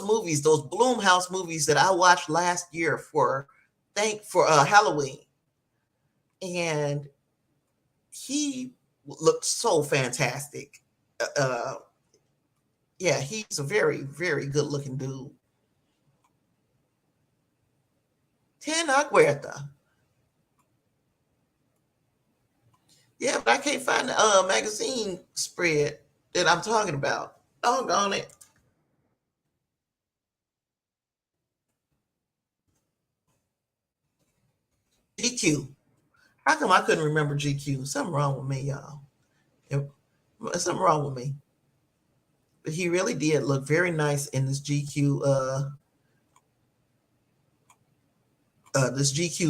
movies, those Blumhouse movies that I watched last year for Halloween, and he looked so fantastic. Yeah, he's a very, very good looking dude. Tenoch Huerta. Yeah, but I can't find the magazine spread that I'm talking about. Doggone it. GQ. How come I couldn't remember GQ? Something wrong with me, y'all. Something wrong with me. But he really did look very nice in this GQ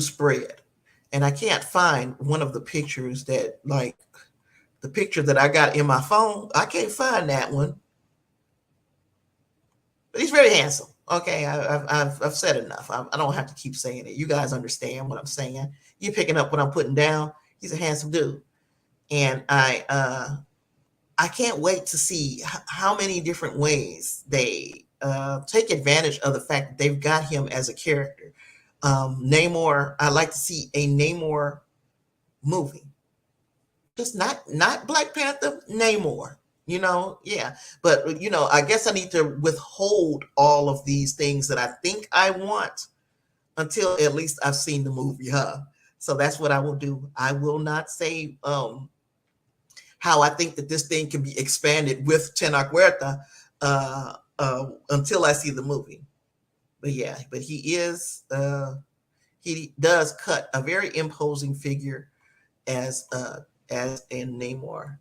spread. And I can't find one of the pictures that, like, the picture that I got in my phone. I can't find that one. But he's very handsome. Okay, I've said enough. I don't have to keep saying it. You guys understand what I'm saying. You're picking up what I'm putting down. He's a handsome dude, and I can't wait to see how many different ways they take advantage of the fact that they've got him as a character. Namor. I like to see a Namor movie, just not Black Panther. Namor. You know, yeah. But, you know, I guess I need to withhold all of these things that I think I want until at least I've seen the movie, huh? So that's what I will do. I will not say how I think that this thing can be expanded with Tenoch Huerta until I see the movie. But yeah, but he does cut a very imposing figure as in Namor.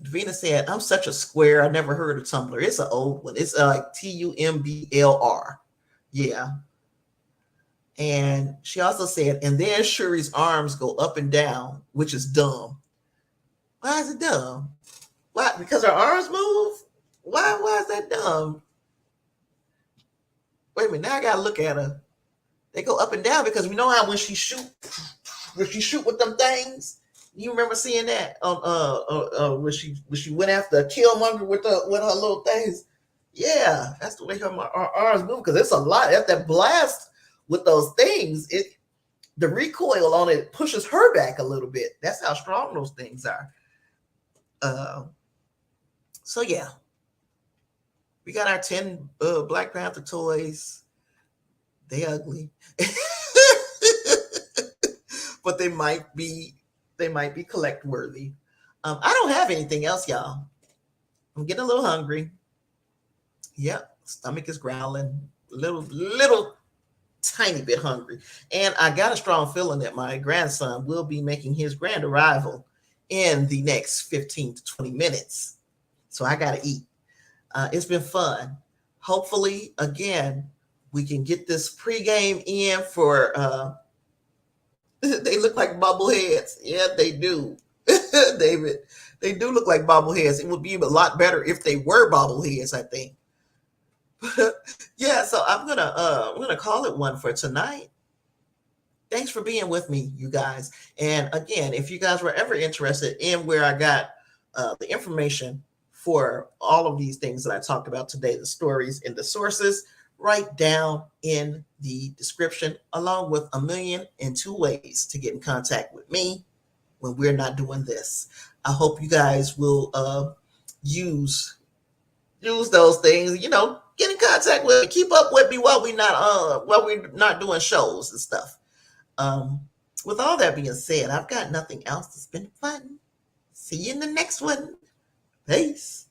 Davina said, I'm such a square. I never heard of Tumblr. It's an old one. It's like TUMBLR. Yeah. And she also said, and then Shuri's arms go up and down, which is dumb. Why is it dumb? Why? Because her arms move? Why is that dumb? Wait a minute, now I gotta look at her. They go up and down because we know how when she shoot with them things. You remember seeing that on when she went after Killmonger with her little things? Yeah, that's the way her arms move, because it's a lot. At that blast with those things, the recoil on it pushes her back a little bit. That's how strong those things are. So yeah, we got our 10 Black Panther toys. They ugly, but they might be collect worthy. I don't have anything else, y'all. I'm getting a little hungry. Yep, stomach is growling, little tiny bit hungry, and I got a strong feeling that my grandson will be making his grand arrival in the next 15 to 20 minutes. So I gotta eat. It's been fun. Hopefully, again, we can get this pregame in for. They look like bobbleheads. Yeah, they do, David. They do look like bobbleheads. It would be a lot better if they were bobbleheads, I think. Yeah, so I'm gonna call it one for tonight. thanks for being with me, you guys. And again, if you guys were ever interested in where I got the information for all of these things that I talked about today, the stories and the sources, write down in the description, along with 1,000,002 ways to get in contact with me when we're not doing this. I hope you guys will use those things. Get in contact with me, keep up with me while we're not doing shows and stuff. With all that being said, I've got nothing else. It's been fun. See you in the next one. Peace.